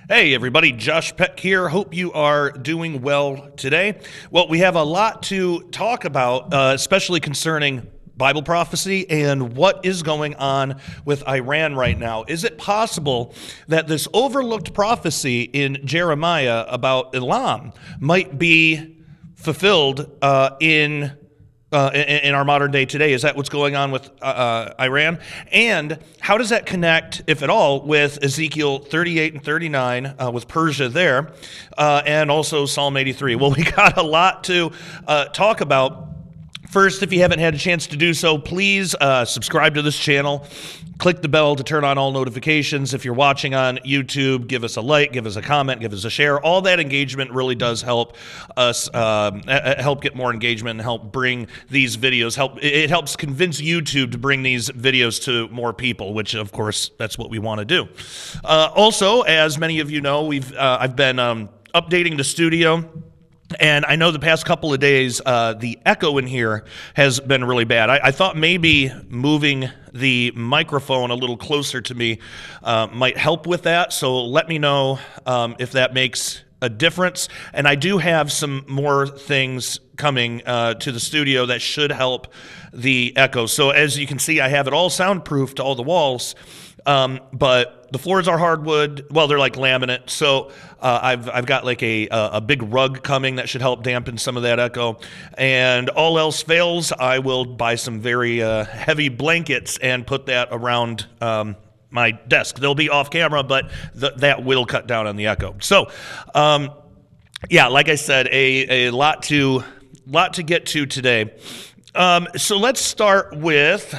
Hey everybody, Josh Peck here. Hope you are doing well today. Well, we have a lot to talk about, especially concerning Bible prophecy and what is going on with Iran right now. Is it possible that this overlooked prophecy in Jeremiah about Elam might be fulfilled in our modern day today? Is that what's going on with Iran? And how does that connect, if at all, with Ezekiel 38 and 39, with Persia there, and also Psalm 83? Well, we got a lot to talk about. First, if you haven't had a chance to do so, please subscribe to this channel. Click the bell to turn on all notifications. If you're watching on YouTube, give us a like, give us a comment, give us a share. All that engagement really does help us help get more engagement and help bring these videos. It helps convince YouTube to bring these videos to more people, which, of course, that's what we want to do. Also, as many of you know, I've been updating the studio. And I know the past couple of days, the echo in here has been really bad. I thought maybe moving the microphone a little closer to me might help with that. So let me know if that makes a difference. And I do have some more things coming to the studio that should help the echo. So as you can see, I have it all soundproof to all the walls. But the floors are hardwood. Well, they're like laminate. So I've got like a big rug coming that should help dampen some of that echo. And all else fails, I will buy some very heavy blankets and put that around my desk. They'll be off camera, but that will cut down on the echo. So, yeah, like I said, a lot to get to today. So let's start with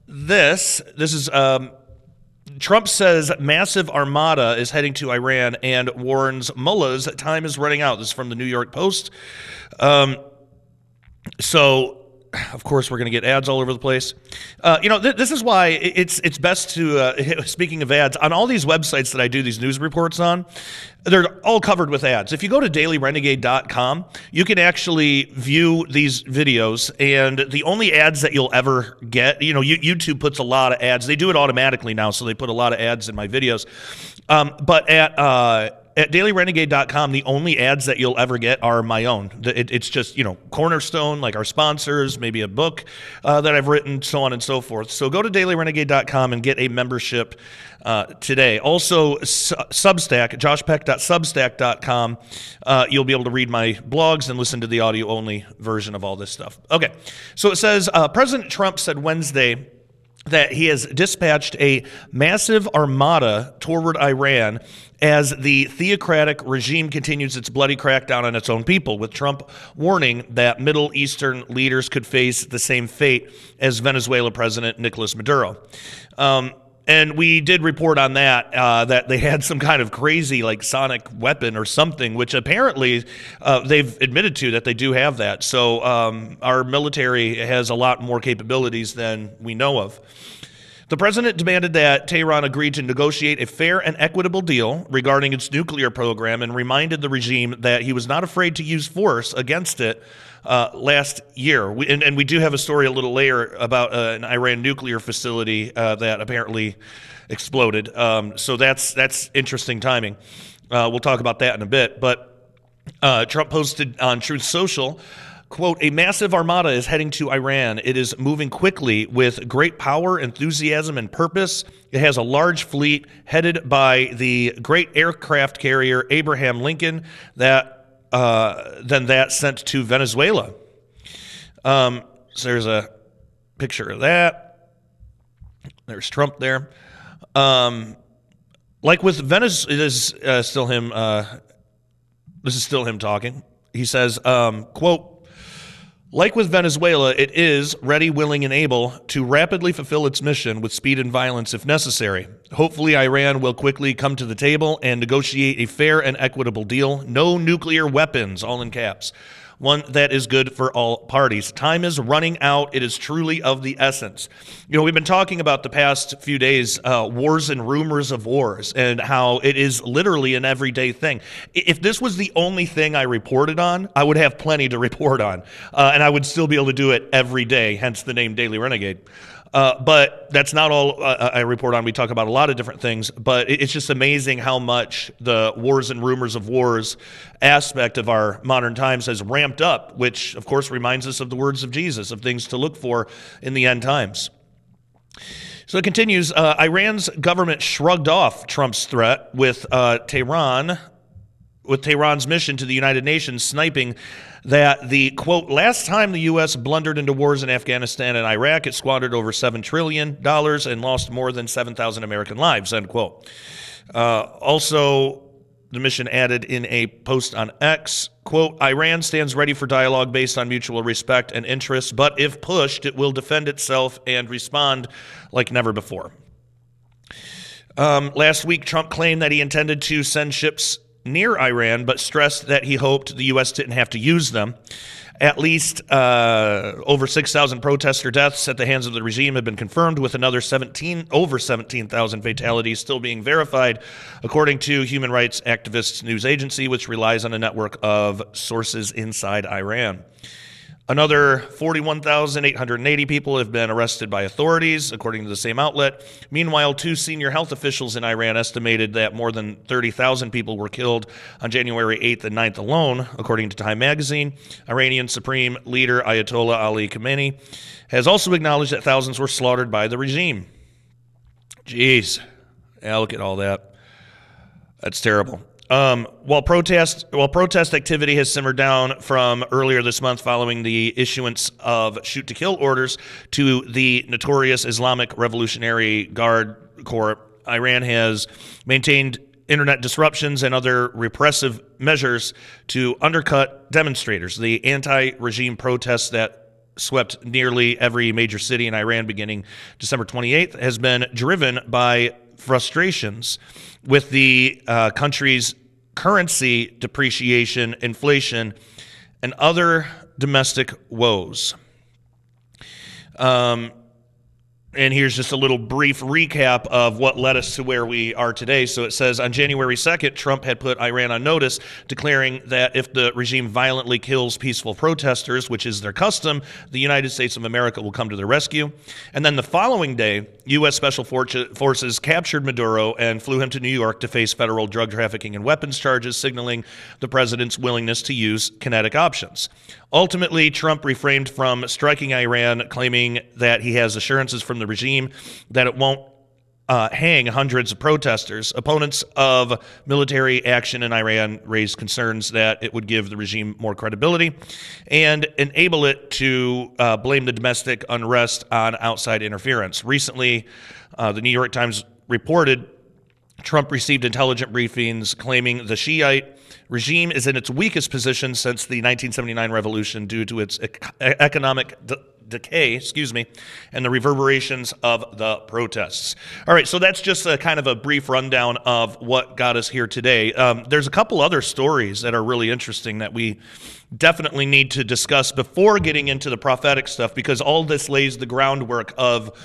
this is Trump says massive armada is heading to Iran and warns mullahs that time is running out. This is from the New York Post. So, of course, we're going to get ads all over the place. This is why it's best to, speaking of ads, on all these websites that I do these news reports on, they're all covered with ads. If you go to dailyrenegade.com, you can actually view these videos, and the only ads that you'll ever get, YouTube puts a lot of ads. They do it automatically now, so they put a lot of ads in my videos. But at dailyrenegade.com, the only ads that you'll ever get are my own. It's just, Cornerstone, like our sponsors, maybe a book that I've written, so on and so forth. So go to dailyrenegade.com and get a membership today. Also, Substack, joshpeck.substack.com, you'll be able to read my blogs and listen to the audio-only version of all this stuff. Okay, so it says, President Trump said Wednesday that he has dispatched a massive armada toward Iran as the theocratic regime continues its bloody crackdown on its own people, with Trump warning that Middle Eastern leaders could face the same fate as Venezuela President Nicolas Maduro. And we did report on that, that they had some kind of crazy, like, sonic weapon or something, which apparently they've admitted to that they do have that. So our military has a lot more capabilities than we know of. The president demanded that Tehran agree to negotiate a fair and equitable deal regarding its nuclear program and reminded the regime that he was not afraid to use force against it last year. And we do have a story a little later about an Iran nuclear facility that apparently exploded. So that's interesting timing. We'll talk about that in a bit. But Trump posted on Truth Social, quote, "A massive armada is heading to Iran. It is moving quickly with great power, enthusiasm, and purpose. It has a large fleet headed by the great aircraft carrier Abraham Lincoln than that sent to Venezuela." So there's a picture of that. There's Trump there. Like with Venice, it is still him. This is still him talking. He says, quote, "Like with Venezuela, it is ready, willing, and able to rapidly fulfill its mission with speed and violence if necessary. Hopefully, Iran will quickly come to the table and negotiate a fair and equitable deal. No nuclear weapons," all in caps. "One that is good for all parties. Time is running out. It is truly of the essence." We've been talking about the past few days, wars and rumors of wars, and how it is literally an everyday thing. If this was the only thing I reported on, I would have plenty to report on, and I would still be able to do it every day, hence the name Daily Renegade. But that's not all I report on. We talk about a lot of different things, but it's just amazing how much the wars and rumors of wars aspect of our modern times has ramped up, which, of course, reminds us of the words of Jesus, of things to look for in the end times. So it continues, Iran's government shrugged off Trump's threat with Tehran's mission to the United Nations sniping that the, quote, last time the U.S. blundered into wars in Afghanistan and Iraq, it squandered over $7 trillion and lost more than 7,000 American lives, end quote. Also, the mission added in a post on X, quote, Iran stands ready for dialogue based on mutual respect and interest, but if pushed, it will defend itself and respond like never before. Last week, Trump claimed that he intended to send ships near Iran, but stressed that he hoped the U.S. didn't have to use them. At least over 6,000 protester deaths at the hands of the regime have been confirmed, with another over 17,000 fatalities still being verified, according to human rights activists news agency, which relies on a network of sources inside Iran. Another 41,880 people have been arrested by authorities, according to the same outlet. Meanwhile, 2 senior health officials in Iran estimated that more than 30,000 people were killed on January 8th and 9th alone, according to Time magazine. Iranian Supreme Leader Ayatollah Ali Khamenei has also acknowledged that thousands were slaughtered by the regime. Jeez. Yeah, look at all that. That's terrible. While protest activity has simmered down from earlier this month following the issuance of shoot-to-kill orders to the notorious Islamic Revolutionary Guard Corps, Iran has maintained internet disruptions and other repressive measures to undercut demonstrators. The anti-regime protests that swept nearly every major city in Iran beginning December 28th has been driven by frustrations with the country's currency depreciation, inflation, and other domestic woes. And here's just a little brief recap of what led us to where we are today. So it says, on January 2nd, Trump had put Iran on notice, declaring that if the regime violently kills peaceful protesters, which is their custom, the United States of America will come to their rescue. And then the following day, U.S. Special Forces captured Maduro and flew him to New York to face federal drug trafficking and weapons charges, signaling the president's willingness to use kinetic options. Ultimately, Trump refrained from striking Iran, claiming that he has assurances from the regime that it won't hang hundreds of protesters. Opponents of military action in Iran raised concerns that it would give the regime more credibility and enable it to blame the domestic unrest on outside interference. Recently, the New York Times reported Trump received intelligence briefings claiming the Shiite regime is in its weakest position since the 1979 revolution due to its economic decay, and the reverberations of the protests. All right, so that's just a kind of a brief rundown of what got us here today. There's a couple other stories that are really interesting that we definitely need to discuss before getting into the prophetic stuff, because all this lays the groundwork of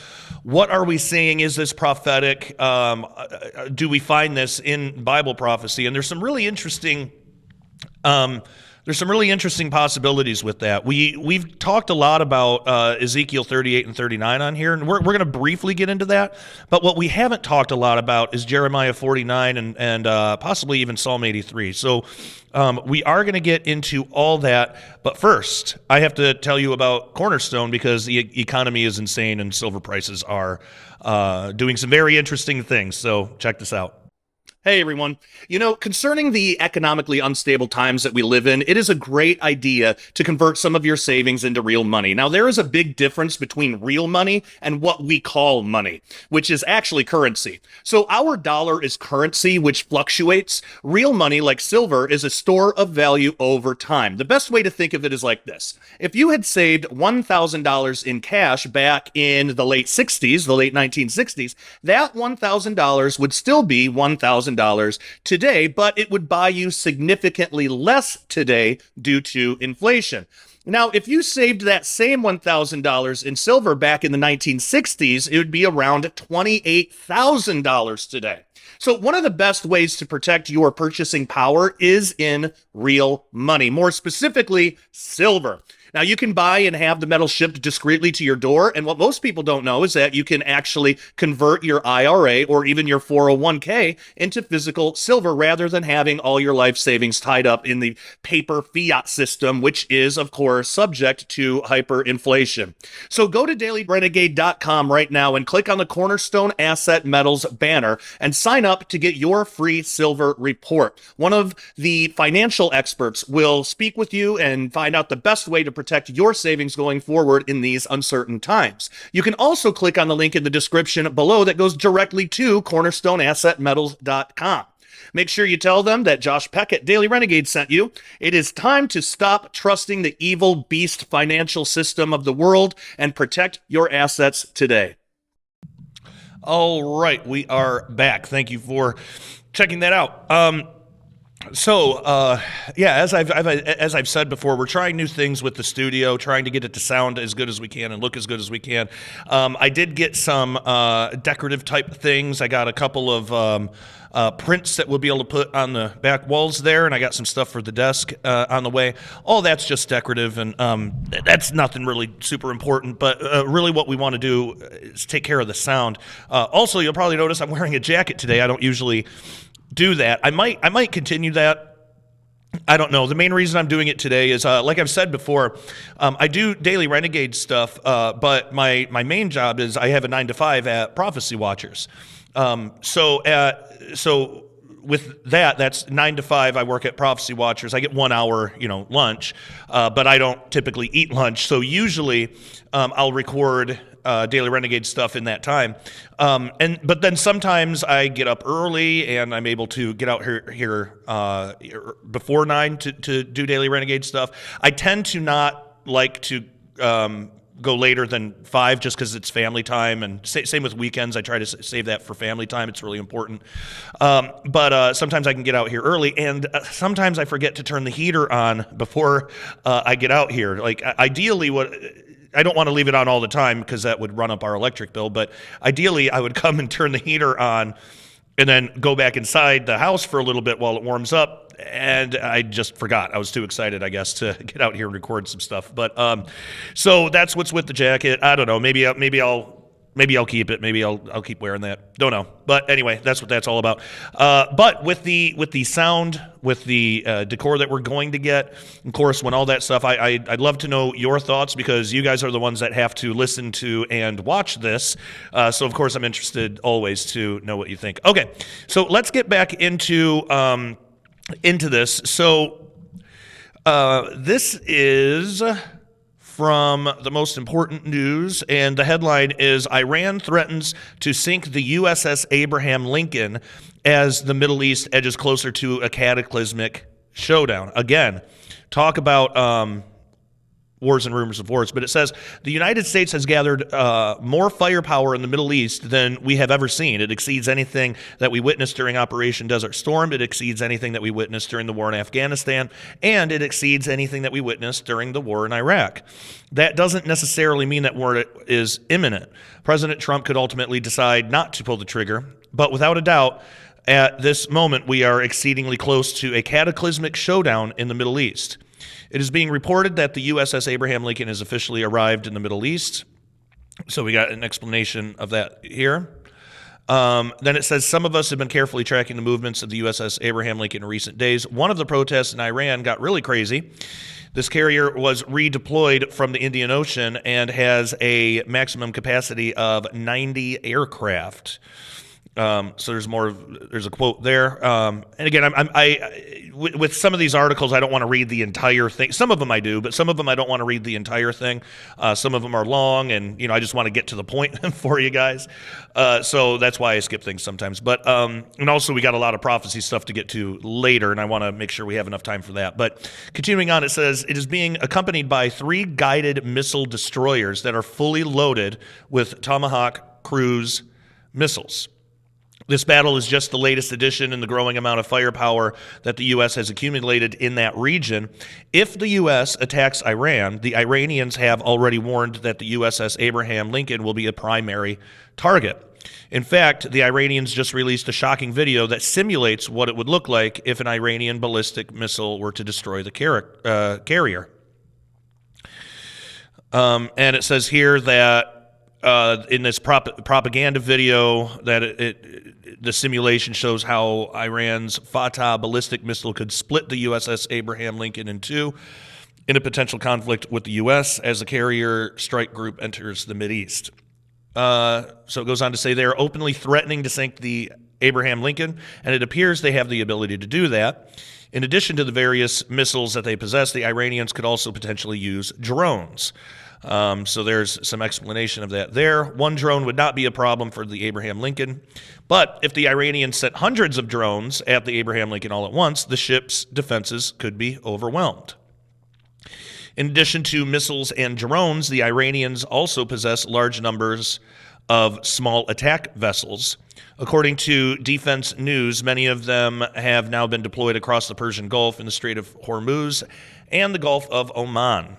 what are we saying? Is this prophetic? Do we find this in Bible prophecy? And there's some really interesting possibilities with that. We've talked a lot about Ezekiel 38 and 39 on here, and we're going to briefly get into that. But what we haven't talked a lot about is Jeremiah 49 and possibly even Psalm 83. So we are going to get into all that. But first, I have to tell you about Cornerstone, because the economy is insane and silver prices are doing some very interesting things. So check this out. Hey everyone. Concerning the economically unstable times that we live in, it is a great idea to convert some of your savings into real money. Now, there is a big difference between real money and what we call money, which is actually currency. So our dollar is currency, which fluctuates. Real money, like silver, is a store of value over time. The best way to think of it is like this. If you had saved $1,000 in cash back in the late 60s, the late 1960s, that $1,000 would still be $1,000 today, but it would buy you significantly less today due to inflation. Now, if you saved that same $1,000 in silver back in the 1960s, it would be around $28,000 today. So one of the best ways to protect your purchasing power is in real money, more specifically, silver. Now, you can buy and have the metal shipped discreetly to your door. And what most people don't know is that you can actually convert your IRA or even your 401k into physical silver rather than having all your life savings tied up in the paper fiat system, which is, of course, subject to hyperinflation. So go to dailyrenegade.com right now and click on the Cornerstone Asset Metals banner and sign up to get your free silver report. One of the financial experts will speak with you and find out the best way to protect your savings going forward in these uncertain times. You can also click on the link in the description below that goes directly to cornerstoneassetmetals.com. Make sure you tell them that Josh Peck at Daily Renegade sent you. It is time to stop trusting the evil beast financial system of the world and protect your assets today. All right, we are back. Thank you for checking that out. Yeah, as I've said before, we're trying new things with the studio, trying to get it to sound as good as we can and look as good as we can. I did get some decorative type things. I got a couple of prints that we'll be able to put on the back walls there, and I got some stuff for the desk on the way. All that's just decorative, and that's nothing really super important, but really what we want to do is take care of the sound. Also, you'll probably notice I'm wearing a jacket today. I don't usually do that. I might continue that. I don't know. The main reason I'm doing it today is, like I've said before, I do Daily Renegade stuff, but my main job is I have a 9 to 5 at Prophecy Watchers. So with that's 9 to 5. I work at Prophecy Watchers. I get 1 hour, lunch, but I don't typically eat lunch. So usually, I'll record Daily Renegade stuff in that time. But then sometimes I get up early and I'm able to get out here before 9 to do Daily Renegade stuff. I tend to not like to go later than 5 just because it's family time, and same with weekends. I try to save that for family time. It's really important. But sometimes I can get out here early, and sometimes I forget to turn the heater on before I get out here. Like ideally, I don't want to leave it on all the time because that would run up our electric bill, but ideally I would come and turn the heater on and then go back inside the house for a little bit while it warms up. And I just forgot. I was too excited, I guess, to get out here and record some stuff. But so that's what's with the jacket. I don't know. Maybe I'll keep it. Maybe I'll keep wearing that. Don't know. But anyway, that's what that's all about. But with the sound, with the decor that we're going to get, of course, when all that stuff, I'd love to know your thoughts because you guys are the ones that have to listen to and watch this. So of course, I'm interested always to know what you think. Okay, so let's get back into this. So this is from the most important news, and the headline is Iran threatens to sink the USS Abraham Lincoln as the Middle East edges closer to a cataclysmic showdown. Again, talk about wars and rumors of wars, but it says the United States has gathered more firepower in the Middle East than we have ever seen. It exceeds anything that we witnessed during Operation Desert Storm. It exceeds anything that we witnessed during the war in Afghanistan, and it exceeds anything that we witnessed during the war in Iraq. That doesn't necessarily mean that war is imminent. President Trump could ultimately decide not to pull the trigger, but without a doubt, at this moment, we are exceedingly close to a cataclysmic showdown in the Middle East. It is being reported that the USS Abraham Lincoln has officially arrived in the Middle East. So we got an explanation of that here. Then it says, some of us have been carefully tracking the movements of the USS Abraham Lincoln in recent days. One of the protests in Iran got really crazy. This carrier was redeployed from the Indian Ocean and has a maximum capacity of 90 aircraft. So there's a quote there. And again, with some of these articles, I don't want to read the entire thing. Some of them I do, but some of them I don't want to read the entire thing. Some of them are long, and I just want to get to the point for you guys. So that's why I skip things sometimes. But and also we got a lot of prophecy stuff to get to later, and I want to make sure we have enough time for that. But continuing on, it says it is being accompanied by 3 guided missile destroyers that are fully loaded with Tomahawk cruise missiles. This battle is just the latest addition in the growing amount of firepower that the U.S. has accumulated in that region. If the U.S. attacks Iran, the Iranians have already warned that the USS Abraham Lincoln will be a primary target. In fact, the Iranians just released a shocking video that simulates what it would look like if an Iranian ballistic missile were to destroy the carrier. And it says here that in this propaganda video that the simulation shows how Iran's Fatah ballistic missile could split the USS Abraham Lincoln in two in a potential conflict with the U.S. as the carrier strike group enters the Mideast. So it goes on to say they are openly threatening to sink the Abraham Lincoln, and it appears they have the ability to do that. In addition to the various missiles that they possess, the Iranians could also potentially use drones. So there's some explanation of that there. One drone would not be a problem for the Abraham Lincoln, but if the Iranians sent hundreds of drones at the Abraham Lincoln all at once, the ship's defenses could be overwhelmed. In addition to missiles and drones, the Iranians also possess large numbers of small attack vessels. According to Defense News, many of them have now been deployed across the Persian Gulf in the Strait of Hormuz and the Gulf of Oman.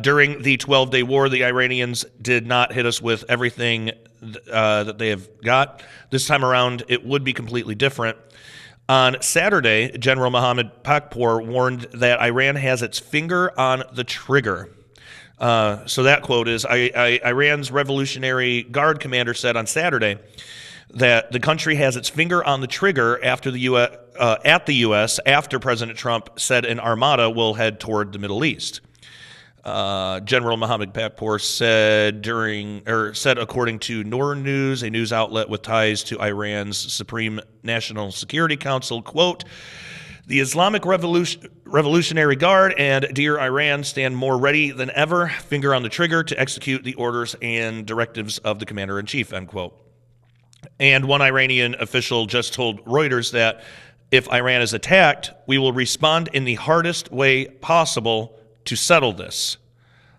During the 12-day war, the Iranians did not hit us with everything that they have got. This time around, it would be completely different. On Saturday, General Mohammad Peck warned that Iran has its finger on the trigger. So that quote is, Iran's Revolutionary Guard commander said on Saturday that the country has its finger on the trigger after at the U.S. after President Trump said an armada will head toward the Middle East. General Mohammed Patpour said according to Noor News, a news outlet with ties to Iran's Supreme National Security Council, quote, the Islamic Revolutionary Guard and Dear Iran stand more ready than ever, finger on the trigger to execute the orders and directives of the commander-in-chief, end quote. And one Iranian official just told Reuters that if Iran is attacked, we will respond in the hardest way possible to settle this.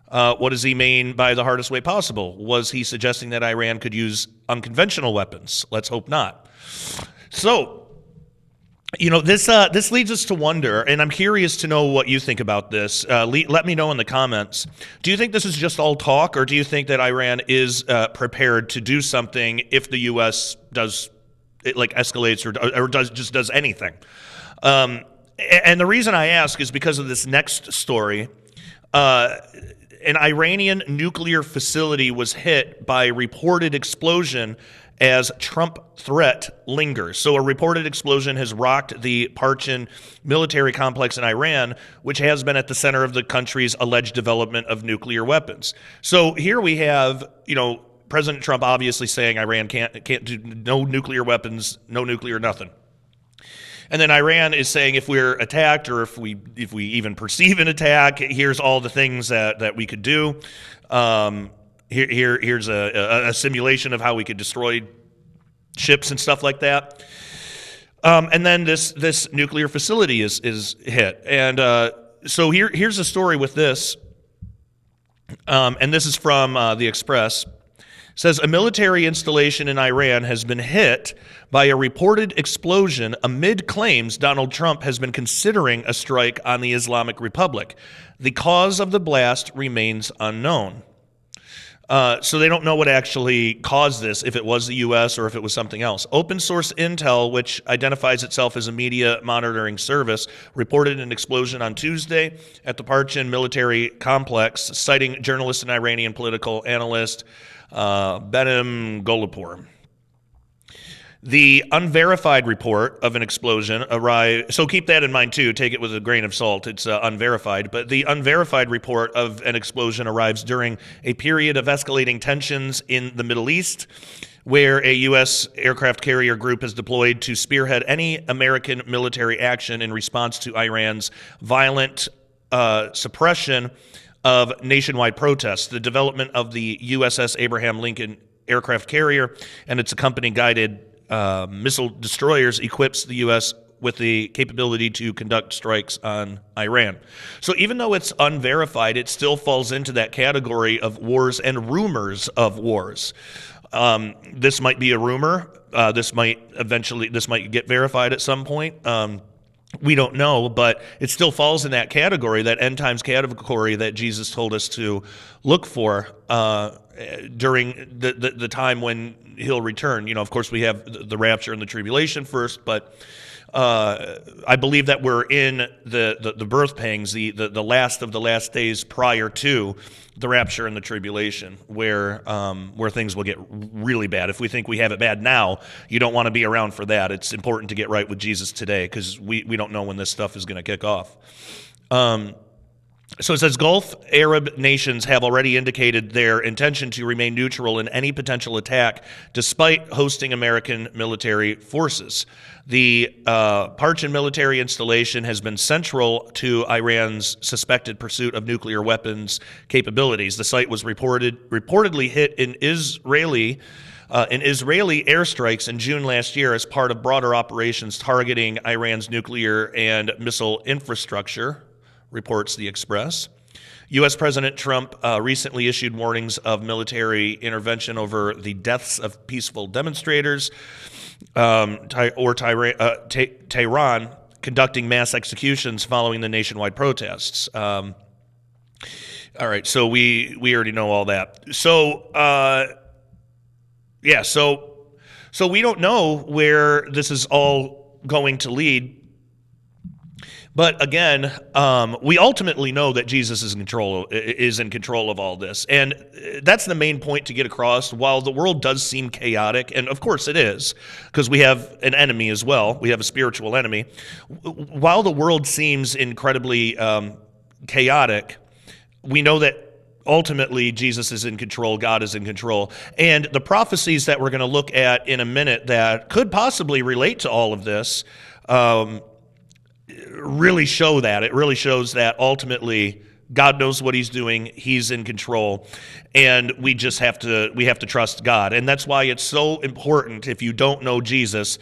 What does he mean by the hardest way possible? Was he suggesting that Iran could use unconventional weapons? Let's hope not. So, this leads us to wonder, and I'm curious to know what you think about this. Let me know in the comments. Do you think this is just all talk, or do you think that Iran is prepared to do something if the U.S. does it, like escalates or does anything? And the reason I ask is because of this next story. An Iranian nuclear facility was hit by reported explosion as Trump threat lingers. So a reported explosion has rocked the Parchin military complex in Iran, which has been at the center of the country's alleged development of nuclear weapons. So here we have, President Trump obviously saying Iran can't do no nuclear weapons, no nuclear nothing. And then Iran is saying if we're attacked or if we even perceive an attack, here's all the things that we could do. Here's a simulation of how we could destroy ships and stuff like that. And then this nuclear facility is hit. And so here's the story with this. And this is from the Express. It says a military installation in Iran has been hit by a reported explosion amid claims Donald Trump has been considering a strike on the Islamic Republic. The cause of the blast remains unknown. So they don't know what actually caused this, if it was the U.S. or if it was something else. Open source intel, which identifies itself as a media monitoring service, reported an explosion on Tuesday at the Parchin military complex, citing journalist and Iranian political analyst Benim Golipur. The unverified report of an explosion arrived, so keep that in mind too, take it with a grain of salt, it's unverified, but the unverified report of an explosion arrives during a period of escalating tensions in the Middle East, where a U.S. aircraft carrier group is deployed to spearhead any American military action in response to Iran's violent suppression of nationwide protests. The development of the USS Abraham Lincoln aircraft carrier and its accompanying guided missile destroyers equips the U.S. with the capability to conduct strikes on Iran. So even though it's unverified, it still falls into that category of wars and rumors of wars. This might be a rumor. This might get verified at some point. We don't know, but it still falls in that category, that end times category that Jesus told us to look for during the time when he'll return. Of course, we have the rapture and the tribulation first, but I believe that we're in the birth pangs, the last of the last days prior to the rapture and the tribulation, where things will get really bad. If we think we have it bad now, you don't want to be around for that. It's important to get right with Jesus today, because we don't know when this stuff is going to kick off. So it says Gulf Arab nations have already indicated their intention to remain neutral in any potential attack, despite hosting American military forces. The Parchin military installation has been central to Iran's suspected pursuit of nuclear weapons capabilities. The site was reportedly hit in Israeli airstrikes in June last year as part of broader operations targeting Iran's nuclear and missile infrastructure, reports the Express. U.S. President Trump recently issued warnings of military intervention over the deaths of peaceful demonstrators, Tehran conducting mass executions following the nationwide protests. All right, so we already know all that. So, so we don't know where this is all going to lead. But again, we ultimately know that Jesus is in control of all this. And that's the main point to get across. While the world does seem chaotic, and of course it is, because we have an enemy as well. We have a spiritual enemy. While the world seems incredibly chaotic, we know that ultimately Jesus is in control, God is in control. And the prophecies that we're going to look at in a minute that could possibly relate to all of this really show that. It really shows that ultimately God knows what he's doing, he's in control, and we have to trust God. And that's why it's so important, if you don't know Jesus,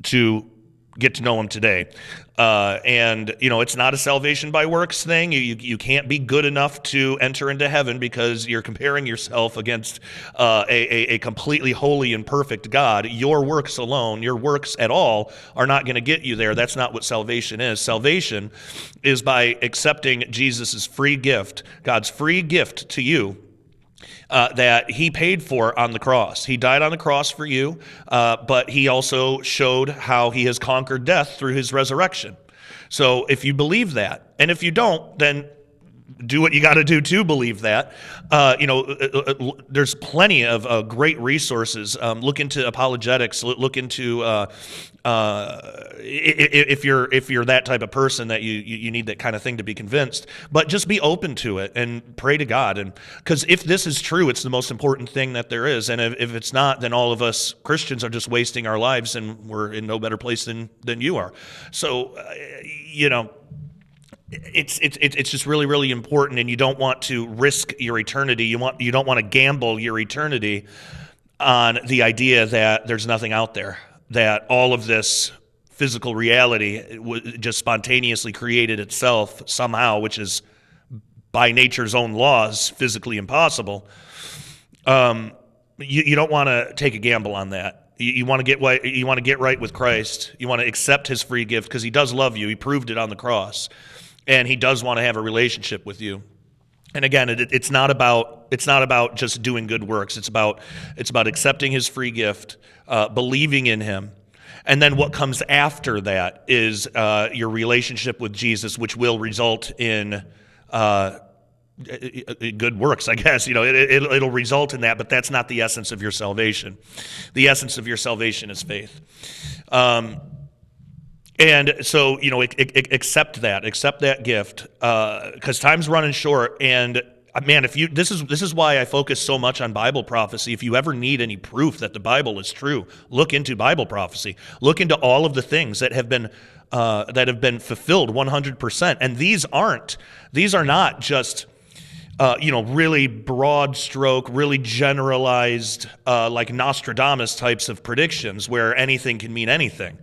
to get to know him today. And it's not a salvation by works thing. You can't be good enough to enter into heaven, because you're comparing yourself against a completely holy and perfect God. Your works alone, your works at all, are not going to get you there. That's not what salvation is. Salvation is by accepting Jesus' free gift, God's free gift to you, that he paid for on the cross. He died on the cross for you, but he also showed how he has conquered death through his resurrection. So if you believe that, and if you don't, then do what you got to do to believe that. There's plenty of great resources. Look into apologetics. Look into if you're that type of person that you need that kind of thing to be convinced. But just be open to it and pray to God. And because if this is true, it's the most important thing that there is. And if it's not, then all of us Christians are just wasting our lives, and we're in no better place than you are. So It's just really, really important, and you don't want to risk your eternity. You don't want to gamble your eternity on the idea that there's nothing out there, that all of this physical reality just spontaneously created itself somehow, which is by nature's own laws physically impossible. You don't want to take a gamble on that. You want to get right with Christ. You want to accept his free gift, because he does love you. He proved it on the cross. And he does want to have a relationship with you. And again, it's not about just doing good works. It's about accepting his free gift, believing in him, and then what comes after that is your relationship with Jesus, which will result in good works, I guess. It'll result in that, but that's not the essence of your salvation. The essence of your salvation is faith. And so, accept that gift, because time's running short. And man, this is why I focus so much on Bible prophecy. If you ever need any proof that the Bible is true, look into Bible prophecy. Look into all of the things that have been fulfilled 100%. And these are not just really broad stroke, really generalized, like Nostradamus types of predictions where anything can mean anything.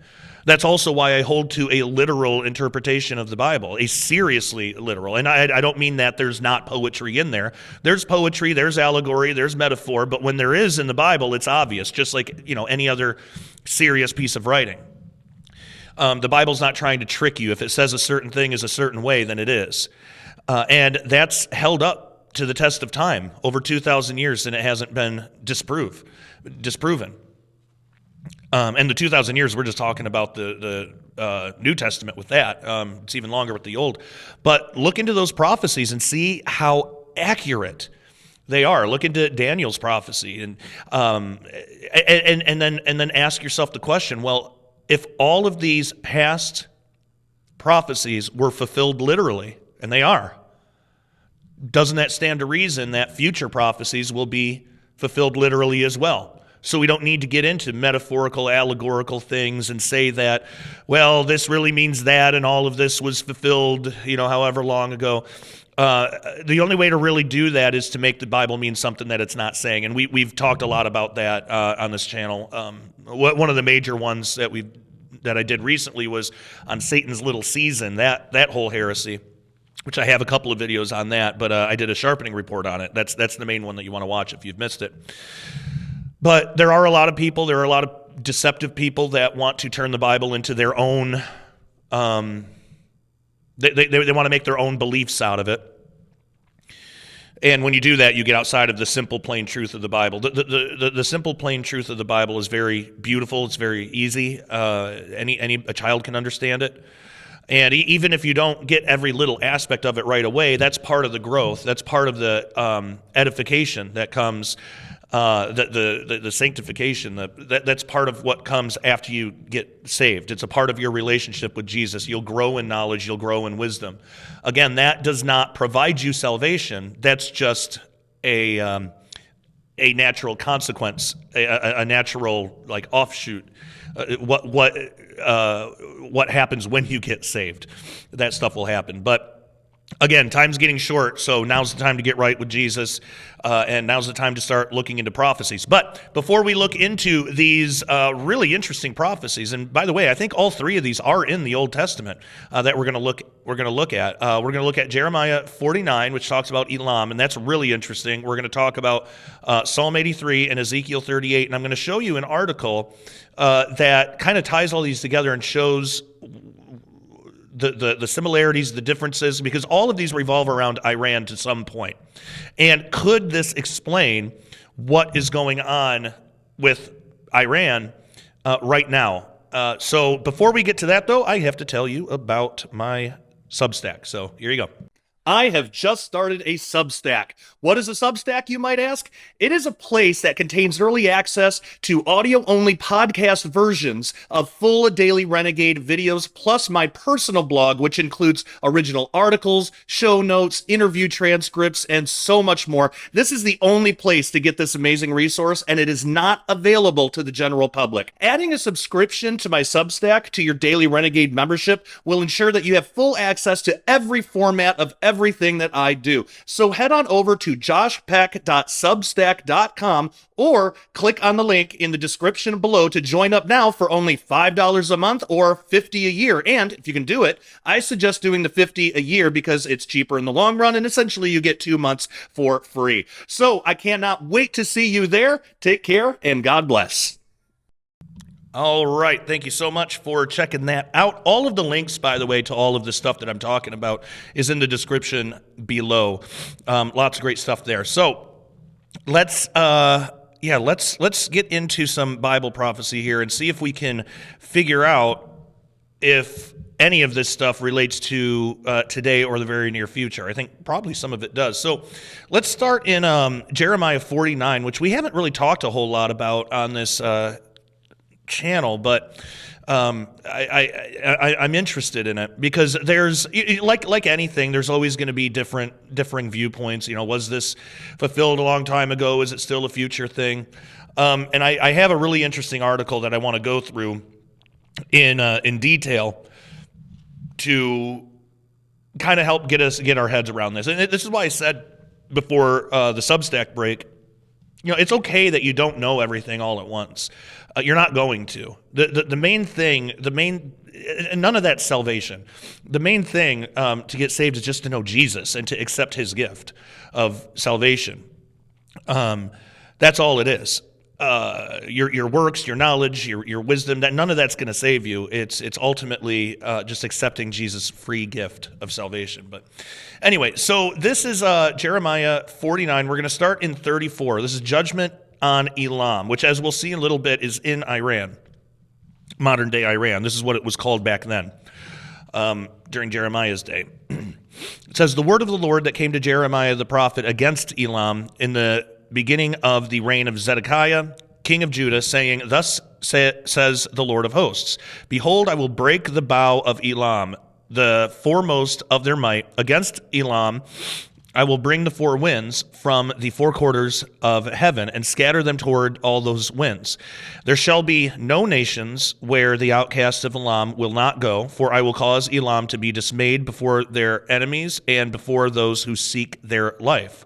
That's also why I hold to a literal interpretation of the Bible, a seriously literal. And I don't mean that there's not poetry in there. There's poetry, there's allegory, there's metaphor, but when there is in the Bible, it's obvious, just like any other serious piece of writing. The Bible's not trying to trick you. If it says a certain thing is a certain way, then it is. And that's held up to the test of time over 2,000 years, and it hasn't been disproven. And the 2,000 years, we're just talking about the New Testament with that. It's even longer with the Old. But look into those prophecies and see how accurate they are. Look into Daniel's prophecy, and then ask yourself the question: well, if all of these past prophecies were fulfilled literally, and they are, doesn't that stand to reason that future prophecies will be fulfilled literally as well? So we don't need to get into metaphorical, allegorical things and say that, well, this really means that, and all of this was fulfilled, however long ago. The only way to really do that is to make the Bible mean something that it's not saying, and we've talked a lot about that on this channel. One of the major ones that I did recently was on Satan's little season, that whole heresy, which I have a couple of videos on that, but I did a sharpening report on it. That's the main one that you want to watch if you've missed it. But there are a lot of deceptive people that want to turn the Bible into their own, they want to make their own beliefs out of it. And when you do that, you get outside of the simple, plain truth of the Bible. The simple, plain truth of the Bible is very beautiful. It's very easy. A child can understand it. And even if you don't get every little aspect of it right away, that's part of the growth. That's part of the edification that comes, the sanctification. That's part of what comes after you get saved. It's a part of your relationship with Jesus. You'll grow in knowledge. You'll grow in wisdom. Again, that does not provide you salvation. That's just a natural consequence, a natural offshoot. What happens when you get saved? That stuff will happen. But again, time's getting short, so now's the time to get right with Jesus, and now's the time to start looking into prophecies. But before we look into these really interesting prophecies, and by the way, I think all three of these are in the Old Testament that we're going to look at. We're going to look at Jeremiah 49, which talks about Elam, and that's really interesting. We're going to talk about Psalm 83 and Ezekiel 38, and I'm going to show you an article that kind of ties all these together and shows the similarities, the differences, because all of these revolve around Iran to some point. And could this explain what is going on with Iran right now? So before we get to that, though, I have to tell you about my Substack. So here you go. I have just started a Substack. What is a Substack, you might ask? It is a place that contains early access to audio-only podcast versions of full Daily Renegade videos, plus my personal blog, which includes original articles, show notes, interview transcripts, and so much more. This is the only place to get this amazing resource, and it is not available to the general public. Adding a subscription to my Substack to your Daily Renegade membership will ensure that you have full access to every format of everything that I do. So head on over to joshpeck.substack.com or click on the link in the description below to join up now for only $5 a month or $50 a year. And if you can do it, I suggest doing the $50 a year because it's cheaper in the long run, and essentially you get 2 months for free. So I cannot wait to see you there. Take care and God bless. All right. Thank you so much for checking that out. All of the links, by the way, to all of the stuff that I'm talking about is in the description below. Lots of great stuff there. So let's get into some Bible prophecy here and see if we can figure out if any of this stuff relates to today or the very near future. I think probably some of it does. So let's start in Jeremiah 49, which we haven't really talked a whole lot about on this channel, but I'm interested in it because there's like anything, there's always going to be differing viewpoints. Was this fulfilled a long time ago? Is it still a future thing? And I have a really interesting article that I want to go through in detail to kind of help get our heads around this. And this is why I said before the Substack break, it's okay that you don't know everything all at once. You're not going to. The main thing, and none of that's salvation. The main thing to get saved is just to know Jesus and to accept his gift of salvation. That's all it is. Your works, your knowledge, your wisdom, none of that's going to save you. It's ultimately just accepting Jesus' free gift of salvation. But anyway, so this is Jeremiah 49. We're going to start in 34. This is judgment on Elam, which, as we'll see in a little bit, is in Iran, modern-day Iran. This is what it was called back then, during Jeremiah's day. It says, the word of the Lord that came to Jeremiah the prophet against Elam in the beginning of the reign of Zedekiah, king of Judah, saying, thus says the Lord of hosts, behold, I will break the bow of Elam, the foremost of their might. Against Elam I will bring the four winds from the four quarters of heaven and scatter them toward all those winds. There shall be no nations where the outcasts of Elam will not go, for I will cause Elam to be dismayed before their enemies and before those who seek their life.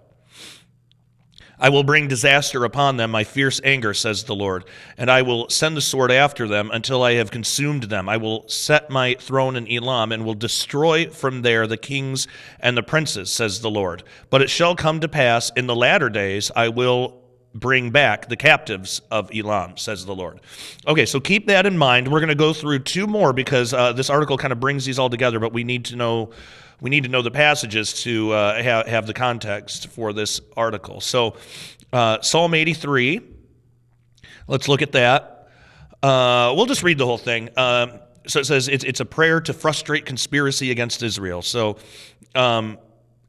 I will bring disaster upon them, my fierce anger, says the Lord, and I will send the sword after them until I have consumed them. I will set my throne in Elam and will destroy from there the kings and the princes, says the Lord. But it shall come to pass in the latter days I will bring back the captives of Elam, says the Lord. Okay, so keep that in mind. We're going to go through two more because this article kind of brings these all together, but we need to know the passages to have the context for this article. So Psalm 83, let's look at that. We'll just read the whole thing. So it says it's a prayer to frustrate conspiracy against Israel. So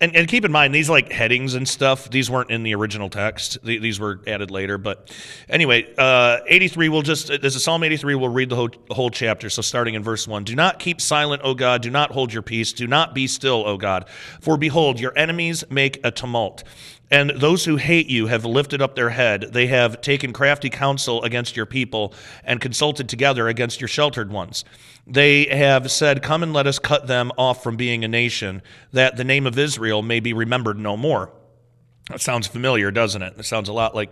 and keep in mind, these like headings and stuff, these weren't in the original text. These were added later. But anyway, 83, this is Psalm 83, we'll read the whole chapter. So starting in verse 1, do not keep silent, O God, do not hold your peace, do not be still, O God. For behold, your enemies make a tumult, and those who hate you have lifted up their head. They have taken crafty counsel against your people and consulted together against your sheltered ones. They have said, come and let us cut them off from being a nation, that the name of Israel may be remembered no more. That sounds familiar, doesn't it? It sounds a lot like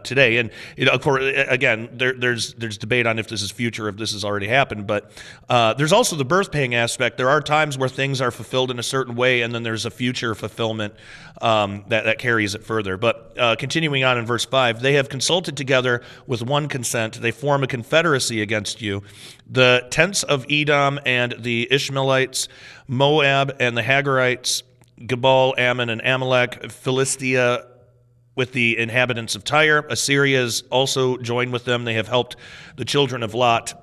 today. And of course, again, there's debate on if this is future, if this has already happened. But there's also the birth pang aspect. There are times where things are fulfilled in a certain way, and then there's a future fulfillment that carries it further. But continuing on in verse 5, they have consulted together with one consent. They form a confederacy against you. The tents of Edom and the Ishmaelites, Moab and the Hagarites, Gebal, Ammon, and Amalek, Philistia, with the inhabitants of Tyre. Assyria is also joined with them. They have helped the children of Lot.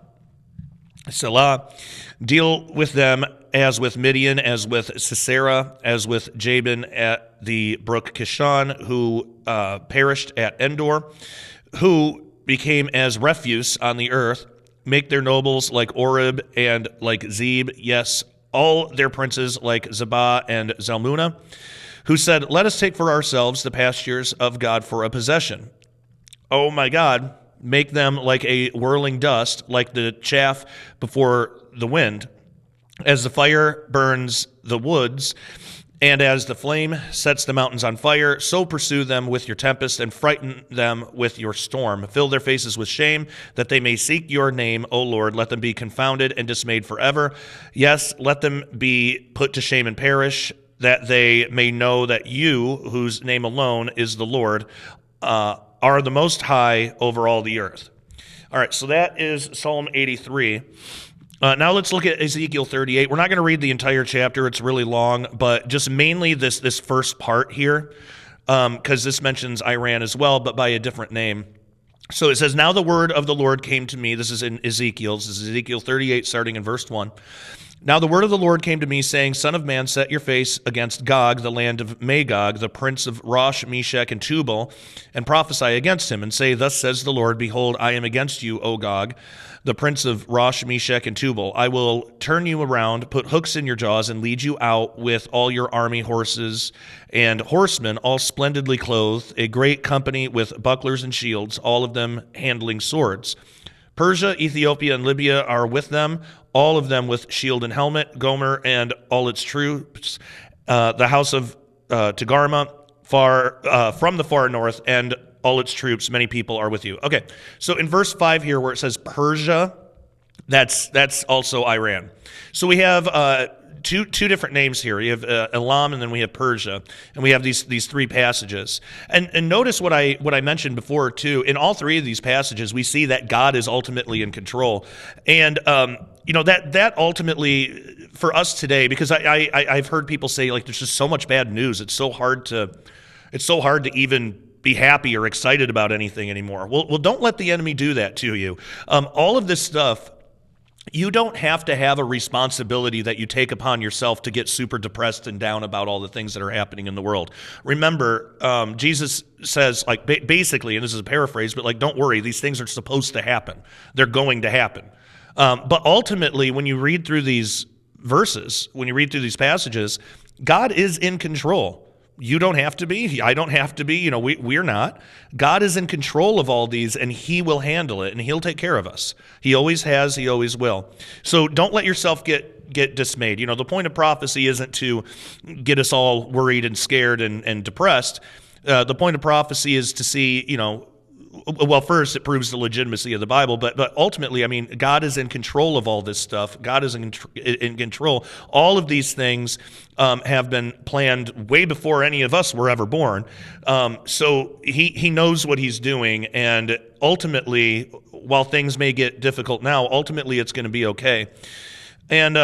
Selah. Deal with them as with Midian, as with Sisera, as with Jabin at the brook Kishon, who perished at Endor, who became as refuse on the earth. Make their nobles like Oreb and like Zeb, yes, all their princes like Zebah and Zalmunna, who said, let us take for ourselves the pastures of God for a possession. Oh my God, make them like a whirling dust, like the chaff before the wind, as the fire burns the woods, and as the flame sets the mountains on fire, so pursue them with your tempest and frighten them with your storm. Fill their faces with shame, that they may seek your name, O Lord. Let them be confounded and dismayed forever. Yes, let them be put to shame and perish, that they may know that you, whose name alone is the Lord, are the most high over all the earth. All right, so that is Psalm 83. Now let's look at Ezekiel 38. We're not going to read the entire chapter. It's really long, but just mainly this first part here, because this mentions Iran as well, but by a different name. So it says, now the word of the Lord came to me. This is in Ezekiel. This is Ezekiel 38, starting in verse 1. Now the word of the Lord came to me, saying, Son of man, set your face against Gog, the land of Magog, the prince of Rosh, Meshech, and Tubal, and prophesy against him, and say, Thus says the Lord, Behold, I am against you, O Gog, the prince of Rosh, Meshech, and Tubal. I will turn you around, put hooks in your jaws, and lead you out with all your army horses and horsemen, all splendidly clothed, a great company with bucklers and shields, all of them handling swords. Persia, Ethiopia, and Libya are with them, all of them with shield and helmet, Gomer and all its troops, the house of Togarmah, from the far north, and all its troops, many people are with you. Okay, so in verse 5 here where it says Persia, that's also Iran. So we have two different names here. You have Elam, and then we have Persia, and we have these three passages. And notice what I mentioned before too. In all three of these passages, we see that God is ultimately in control, and that ultimately for us today, because I've heard people say like there's just so much bad news. It's so hard to even be happy or excited about anything anymore. Well, don't let the enemy do that to you. All of this stuff, you don't have to have a responsibility that you take upon yourself to get super depressed and down about all the things that are happening in the world. Remember, Jesus says, like, basically, and this is a paraphrase, but like, don't worry, these things are supposed to happen. They're going to happen. But ultimately, when you read through these verses, when you read through these passages, God is in control. You don't have to be. I don't have to be. We're not. God is in control of all these, and he will handle it, and he'll take care of us. He always has. He always will. So don't let yourself get dismayed. The point of prophecy isn't to get us all worried and scared and depressed. The point of prophecy is to see, well, first, it proves the legitimacy of the Bible, but ultimately, I mean, God is in control of all this stuff. God is in control. All of these things have been planned way before any of us were ever born. So he knows what he's doing, and ultimately, while things may get difficult now, ultimately it's going to be okay. And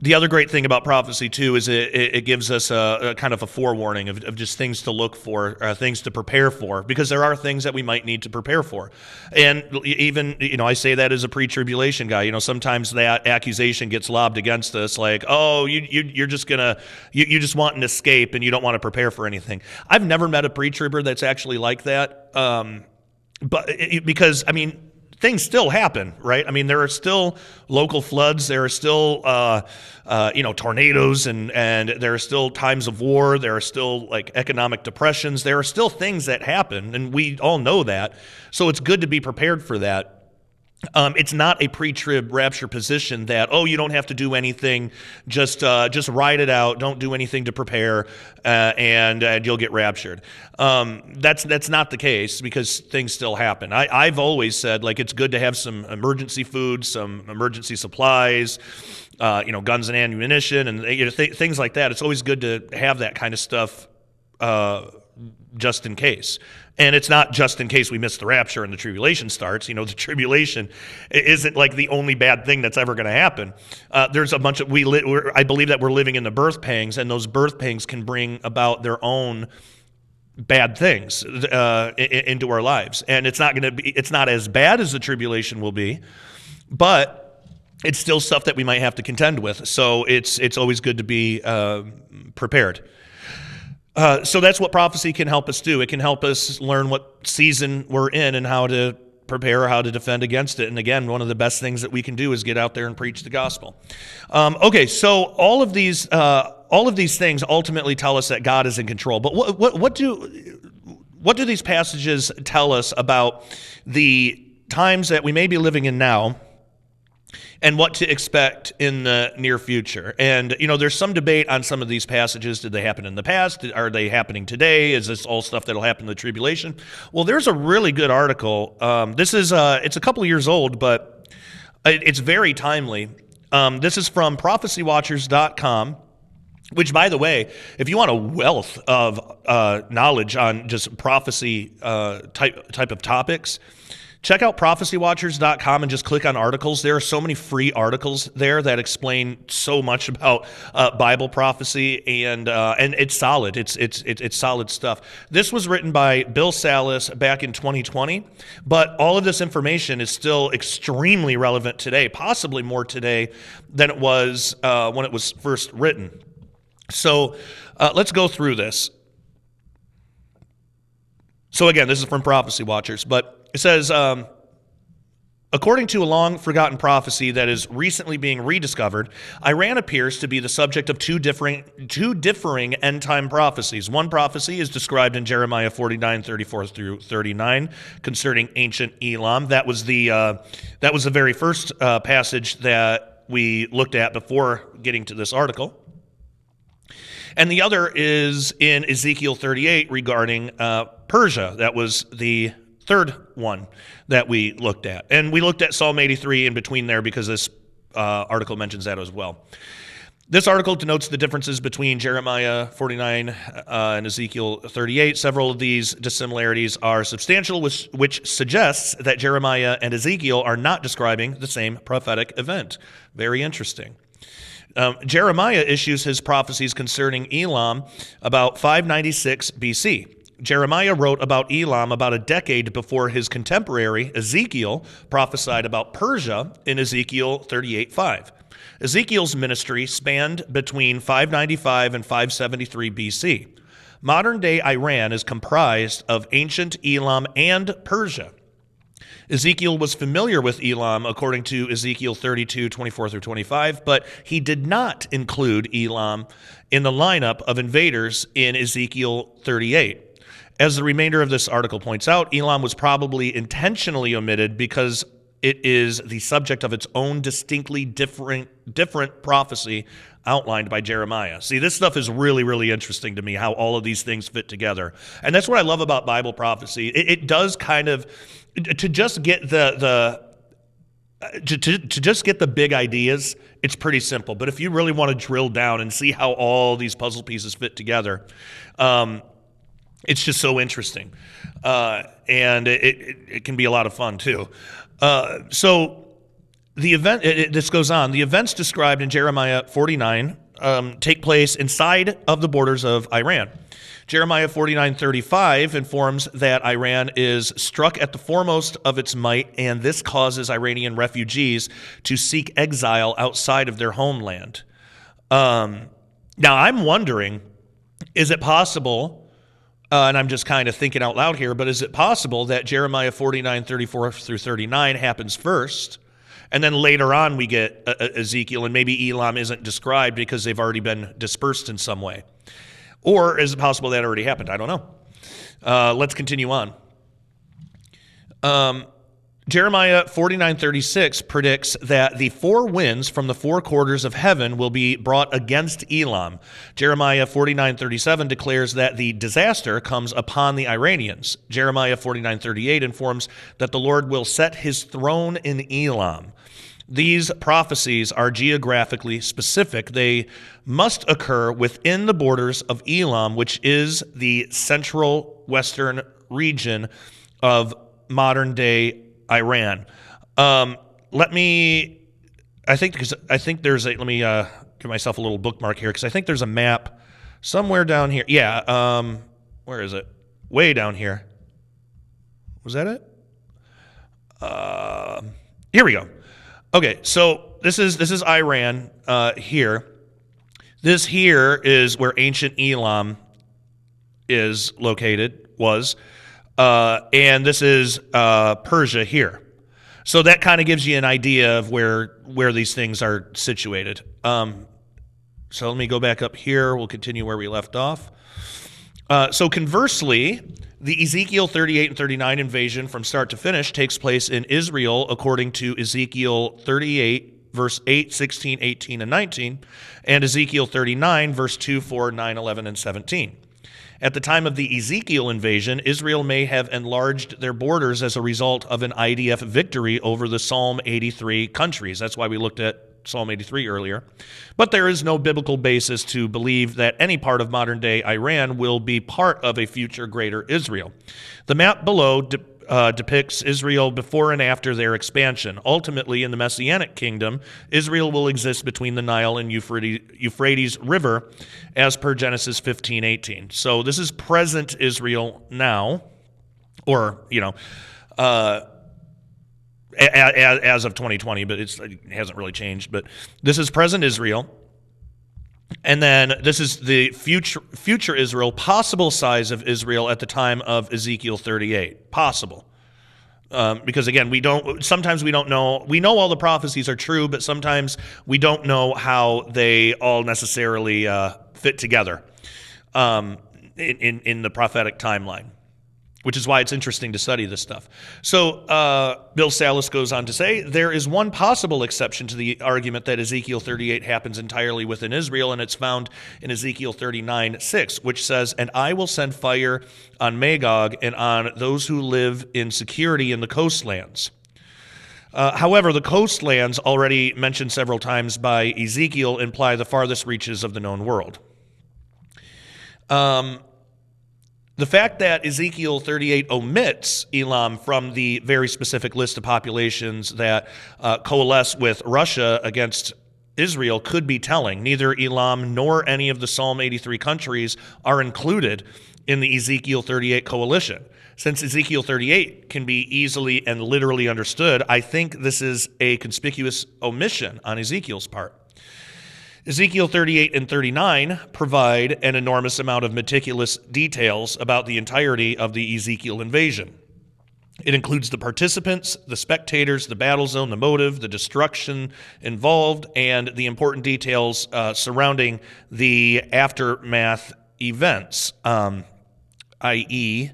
the other great thing about prophecy, too, is it gives us a kind of a forewarning of just things to look for, things to prepare for, because there are things that we might need to prepare for. And even, I say that as a pre-tribulation guy. Sometimes that accusation gets lobbed against us, like, oh, you're just you just want an escape and you don't want to prepare for anything. I've never met a pre-tribber that's actually like that, because, I mean, things still happen, right? I mean, there are still local floods. There are still, tornadoes, and there are still times of war. There are still like economic depressions. There are still things that happen, and we all know that. So it's good to be prepared for that. It's not a pre-trib rapture position that, oh, you don't have to do anything, just ride it out, don't do anything to prepare, and you'll get raptured. That's not the case, because things still happen. I've always said, like, it's good to have some emergency food, some emergency supplies, guns and ammunition, and things like that. It's always good to have that kind of stuff just in case. And it's not just in case we miss the rapture and the tribulation starts. The tribulation isn't like the only bad thing that's ever going to happen. There's a bunch of, I believe that we're living in the birth pangs, and those birth pangs can bring about their own bad things into our lives. And it's not as bad as the tribulation will be, but it's still stuff that we might have to contend with. So it's always good to be prepared. So that's what prophecy can help us do. It can help us learn what season we're in and how to prepare, how to defend against it. And again, one of the best things that we can do is get out there and preach the gospel. Okay, so all of these things ultimately tell us that God is in control. But what do these passages tell us about the times that we may be living in now, and what to expect in the near future? And, there's some debate on some of these passages. Did they happen in the past? Are they happening today? Is this all stuff that'll happen in the tribulation? Well, there's a really good article. It's a couple of years old, but it's very timely. This is from prophecywatchers.com, which, by the way, if you want a wealth of knowledge on just prophecy type of topics, check out prophecywatchers.com and just click on articles. There are so many free articles there that explain so much about Bible prophecy, and it's solid. It's solid stuff. This was written by Bill Salas back in 2020, but all of this information is still extremely relevant today, possibly more today than it was when it was first written. So let's go through this. So again, this is from Prophecy Watchers, but it says, according to a long-forgotten prophecy that is recently being rediscovered, Iran appears to be the subject of two differing end-time prophecies. One prophecy is described in Jeremiah 49:34 through 39 concerning ancient Elam. That was the very first passage that we looked at before getting to this article. And the other is in Ezekiel 38 regarding Persia. That was the third one that we looked at. And we looked at Psalm 83 in between there because this article mentions that as well. This article denotes the differences between Jeremiah 49 and Ezekiel 38. Several of these dissimilarities are substantial, which suggests that Jeremiah and Ezekiel are not describing the same prophetic event. Very interesting. Jeremiah issues his prophecies concerning Elam about 596 BC. Jeremiah wrote about Elam about a decade before his contemporary Ezekiel prophesied about Persia in Ezekiel 38:5. Ezekiel's ministry spanned between 595 and 573 BC. Modern-day Iran is comprised of ancient Elam and Persia. Ezekiel was familiar with Elam according to Ezekiel 32:24 through 25, but he did not include Elam in the lineup of invaders in Ezekiel 38. As the remainder of this article points out, Elam was probably intentionally omitted because it is the subject of its own distinctly different prophecy outlined by Jeremiah. See, this stuff is really, really interesting to me, how all of these things fit together. And that's what I love about Bible prophecy. It does kind of, to just get to just get the big ideas, it's pretty simple. But if you really want to drill down and see how all these puzzle pieces fit together, it's just so interesting. And it can be a lot of fun, too. So the event, this goes on. The events described in Jeremiah 49 take place inside of the borders of Iran. Jeremiah 49:35 informs that Iran is struck at the foremost of its might, and this causes Iranian refugees to seek exile outside of their homeland. Now, I'm wondering, is it possible, and I'm just kind of thinking out loud here, but is it possible that Jeremiah 49:34 through 39 happens first, and then later on we get Ezekiel, and maybe Elam isn't described because they've already been dispersed in some way? Or is it possible that already happened? I don't know. Let's continue on. Jeremiah 49:36 predicts that the four winds from the four quarters of heaven will be brought against Elam. Jeremiah 49:37 declares that the disaster comes upon the Iranians. Jeremiah 49:38 informs that the Lord will set his throne in Elam. These prophecies are geographically specific. They must occur within the borders of Elam, which is the central western region of modern-day Iran. Let me give myself a little bookmark here, because I think there's a map somewhere down here. Yeah, where is it? Way down here. Was that it? Here we go. Okay, so this is Iran here. This here is where ancient Elam is located, and this is Persia here. So that kind of gives you an idea of where these things are situated. So let me go back up here. We'll continue where we left off. So conversely, the Ezekiel 38 and 39 invasion from start to finish takes place in Israel according to Ezekiel 38, verse 8, 16, 18, and 19, and Ezekiel 39, verse 2, 4, 9, 11, and 17. At the time of the Ezekiel invasion, Israel may have enlarged their borders as a result of an IDF victory over the Psalm 83 countries. That's why we looked at Psalm 83 earlier. But there is no biblical basis to believe that any part of modern-day Iran will be part of a future greater Israel. The map below depicts Israel before and after their expansion. Ultimately, in the Messianic kingdom, Israel will exist between the Nile and Euphrates River, as per Genesis 15:18. So this is present Israel now, or, as of 2020, but it hasn't really changed. But this is present Israel. And then this is the future Israel, possible size of Israel at the time of Ezekiel 38. Possible. Because again, sometimes we don't know. We know all the prophecies are true, but sometimes we don't know how they all necessarily fit together in the prophetic timeline, which is why it's interesting to study this stuff. So Bill Salas goes on to say, there is one possible exception to the argument that Ezekiel 38 happens entirely within Israel, and it's found in Ezekiel 39:6, which says, and I will send fire on Magog and on those who live in security in the coastlands. However, the coastlands, already mentioned several times by Ezekiel, imply the farthest reaches of the known world. The fact that Ezekiel 38 omits Elam from the very specific list of populations that coalesce with Russia against Israel could be telling. Neither Elam nor any of the Psalm 83 countries are included in the Ezekiel 38 coalition. Since Ezekiel 38 can be easily and literally understood, I think this is a conspicuous omission on Ezekiel's part. Ezekiel 38 and 39 provide an enormous amount of meticulous details about the entirety of the Ezekiel invasion. It includes the participants, the spectators, the battle zone, the motive, the destruction involved, and the important details surrounding the aftermath events, i.e.,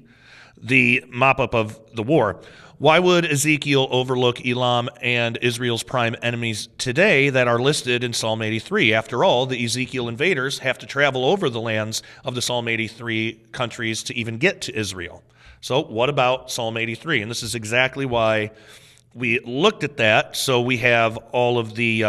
the mop-up of the war. Why would Ezekiel overlook Elam and Israel's prime enemies today that are listed in Psalm 83? After all, the Ezekiel invaders have to travel over the lands of the Psalm 83 countries to even get to Israel. So what about Psalm 83? And this is exactly why we looked at that. So we have all of the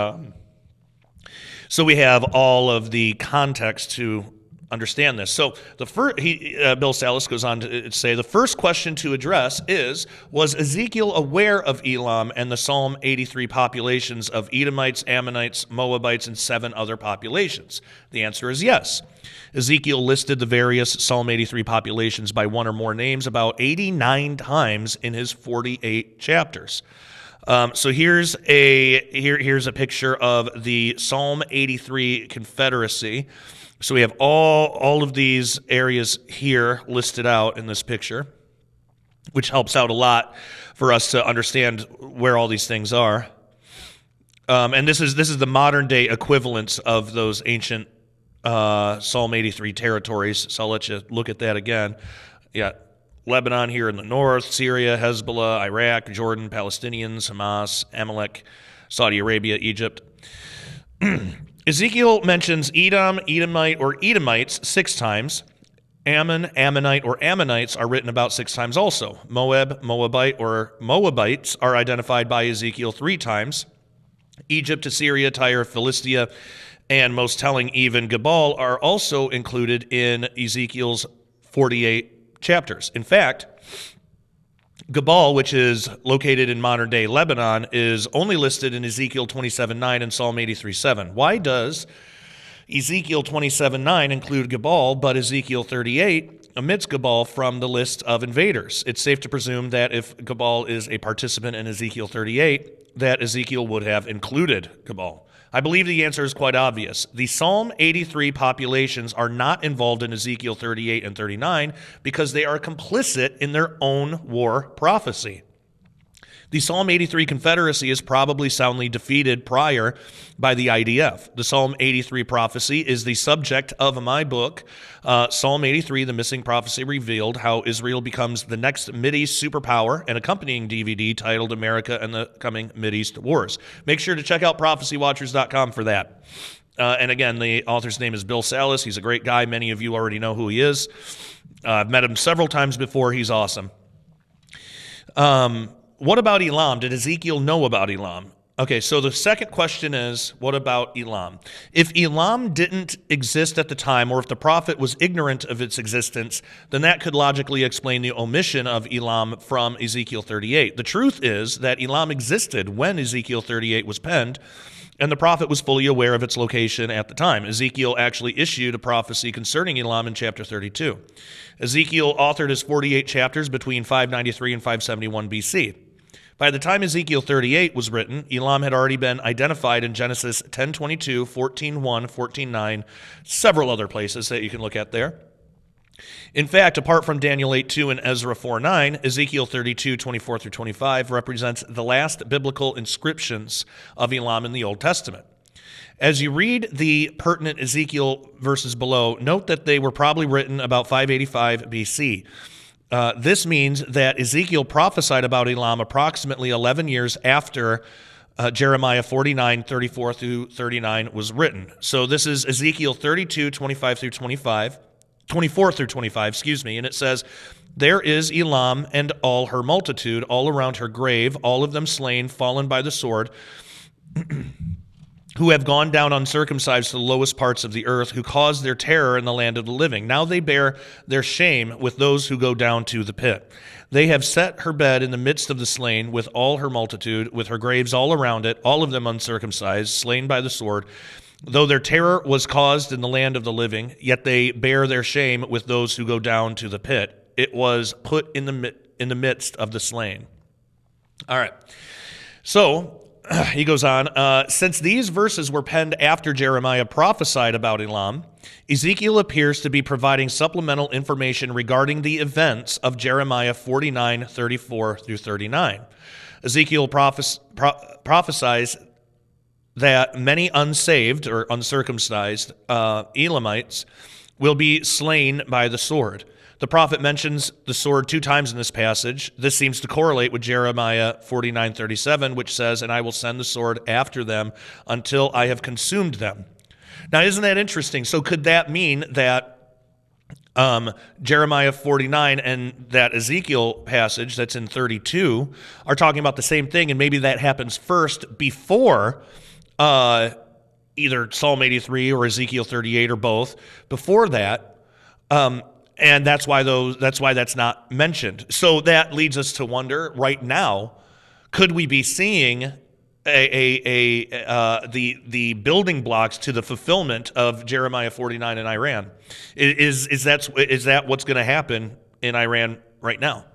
context to understand this. So Bill Salas goes on to say, the first question to address is, was Ezekiel aware of Elam and the Psalm 83 populations of Edomites, Ammonites, Moabites, and 7 other populations? The answer is yes. Ezekiel listed the various Psalm 83 populations by one or more names about 89 times in his 48 chapters. So here's a picture of the Psalm 83 Confederacy. So we have all of these areas here listed out in this picture, which helps out a lot for us to understand where all these things are. And this is the modern day equivalence of those ancient Psalm 83 territories. So I'll let you look at that again. Yeah, Lebanon here in the north, Syria, Hezbollah, Iraq, Jordan, Palestinians, Hamas, Amalek, Saudi Arabia, Egypt. Ezekiel mentions Edom, Edomite, or Edomites 6 times. Ammon, Ammonite, or Ammonites are written about 6 times also. Moab, Moabite, or Moabites are identified by Ezekiel 3 times. Egypt, Assyria, Tyre, Philistia, and most telling, even Gebal are also included in Ezekiel's 48 chapters. In fact, Gebal, which is located in modern-day Lebanon, is only listed in Ezekiel 27:9 and Psalm 83:7. Why does Ezekiel 27:9 include Gebal, but Ezekiel 38 omits Gebal from the list of invaders? It's safe to presume that if Gebal is a participant in Ezekiel 38, that Ezekiel would have included Gebal. I believe the answer is quite obvious. The Psalm 83 populations are not involved in Ezekiel 38 and 39 because they are complicit in their own war prophecy. The Psalm 83 Confederacy is probably soundly defeated prior by the IDF. The Psalm 83 prophecy is the subject of my book, Psalm 83, The Missing Prophecy Revealed, How Israel Becomes the Next Mideast Superpower, an accompanying DVD titled America and the Coming Mideast Wars. Make sure to check out prophecywatchers.com for that. And again, the author's name is Bill Salas. He's a great guy. Many of you already know who he is. I've met him several times before. He's awesome. What about Elam? Did Ezekiel know about Elam? Okay, so the second question is, what about Elam? If Elam didn't exist at the time, or if the prophet was ignorant of its existence, then that could logically explain the omission of Elam from Ezekiel 38. The truth is that Elam existed when Ezekiel 38 was penned, and the prophet was fully aware of its location at the time. Ezekiel actually issued a prophecy concerning Elam in chapter 32. Ezekiel authored his 48 chapters between 593 and 571 BC. By the time Ezekiel 38 was written, Elam had already been identified in Genesis 10:22, 14:1, 14:9, several other places that you can look at there. In fact, apart from Daniel 8:2 and Ezra 4:9, Ezekiel 32:24 through 25 represents the last biblical inscriptions of Elam in the Old Testament. As you read the pertinent Ezekiel verses below, note that they were probably written about 585 BC. This means that Ezekiel prophesied about Elam approximately 11 years after Jeremiah 49:34 through 39 was written. So this is Ezekiel 32:25 through 24 through 25, and it says, "There is Elam and all her multitude, all around her grave, all of them slain, fallen by the sword, who have gone down uncircumcised to the lowest parts of the earth, who caused their terror in the land of the living. Now they bear their shame with those who go down to the pit. They have set her bed in the midst of the slain, with all her multitude, with her graves all around it, all of them uncircumcised, slain by the sword. Though their terror was caused in the land of the living, yet they bear their shame with those who go down to the pit. It was put in the midst of the slain. All right. So he goes on, since these verses were penned after Jeremiah prophesied about Elam, Ezekiel appears to be providing supplemental information regarding the events of Jeremiah 49:34 through 39. Ezekiel prophesies that many unsaved or uncircumcised Elamites will be slain by the sword. The prophet mentions the sword 2 times in this passage. This seems to correlate with Jeremiah 49:37, which says, "And I will send the sword after them until I have consumed them." Now, isn't that interesting? So could that mean that Jeremiah 49 and that Ezekiel passage that's in 32 are talking about the same thing, and maybe that happens first before either Psalm 83 or Ezekiel 38 or both, before that, and that's why that's not mentioned. So that leads us to wonder right now, could we be seeing the building blocks to the fulfillment of Jeremiah 49 in Iran? Is that what's going to happen in Iran right now?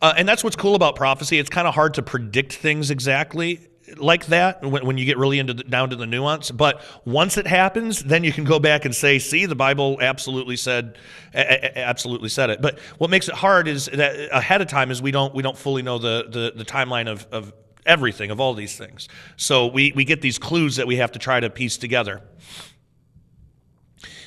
And that's what's cool about prophecy. It's kind of hard to predict things exactly like that when you get really down to the nuance. But once it happens, then you can go back and say, see, the Bible absolutely said it. But what makes it hard is that ahead of time is we don't fully know the timeline of everything, of all these things. So we get these clues that we have to try to piece together.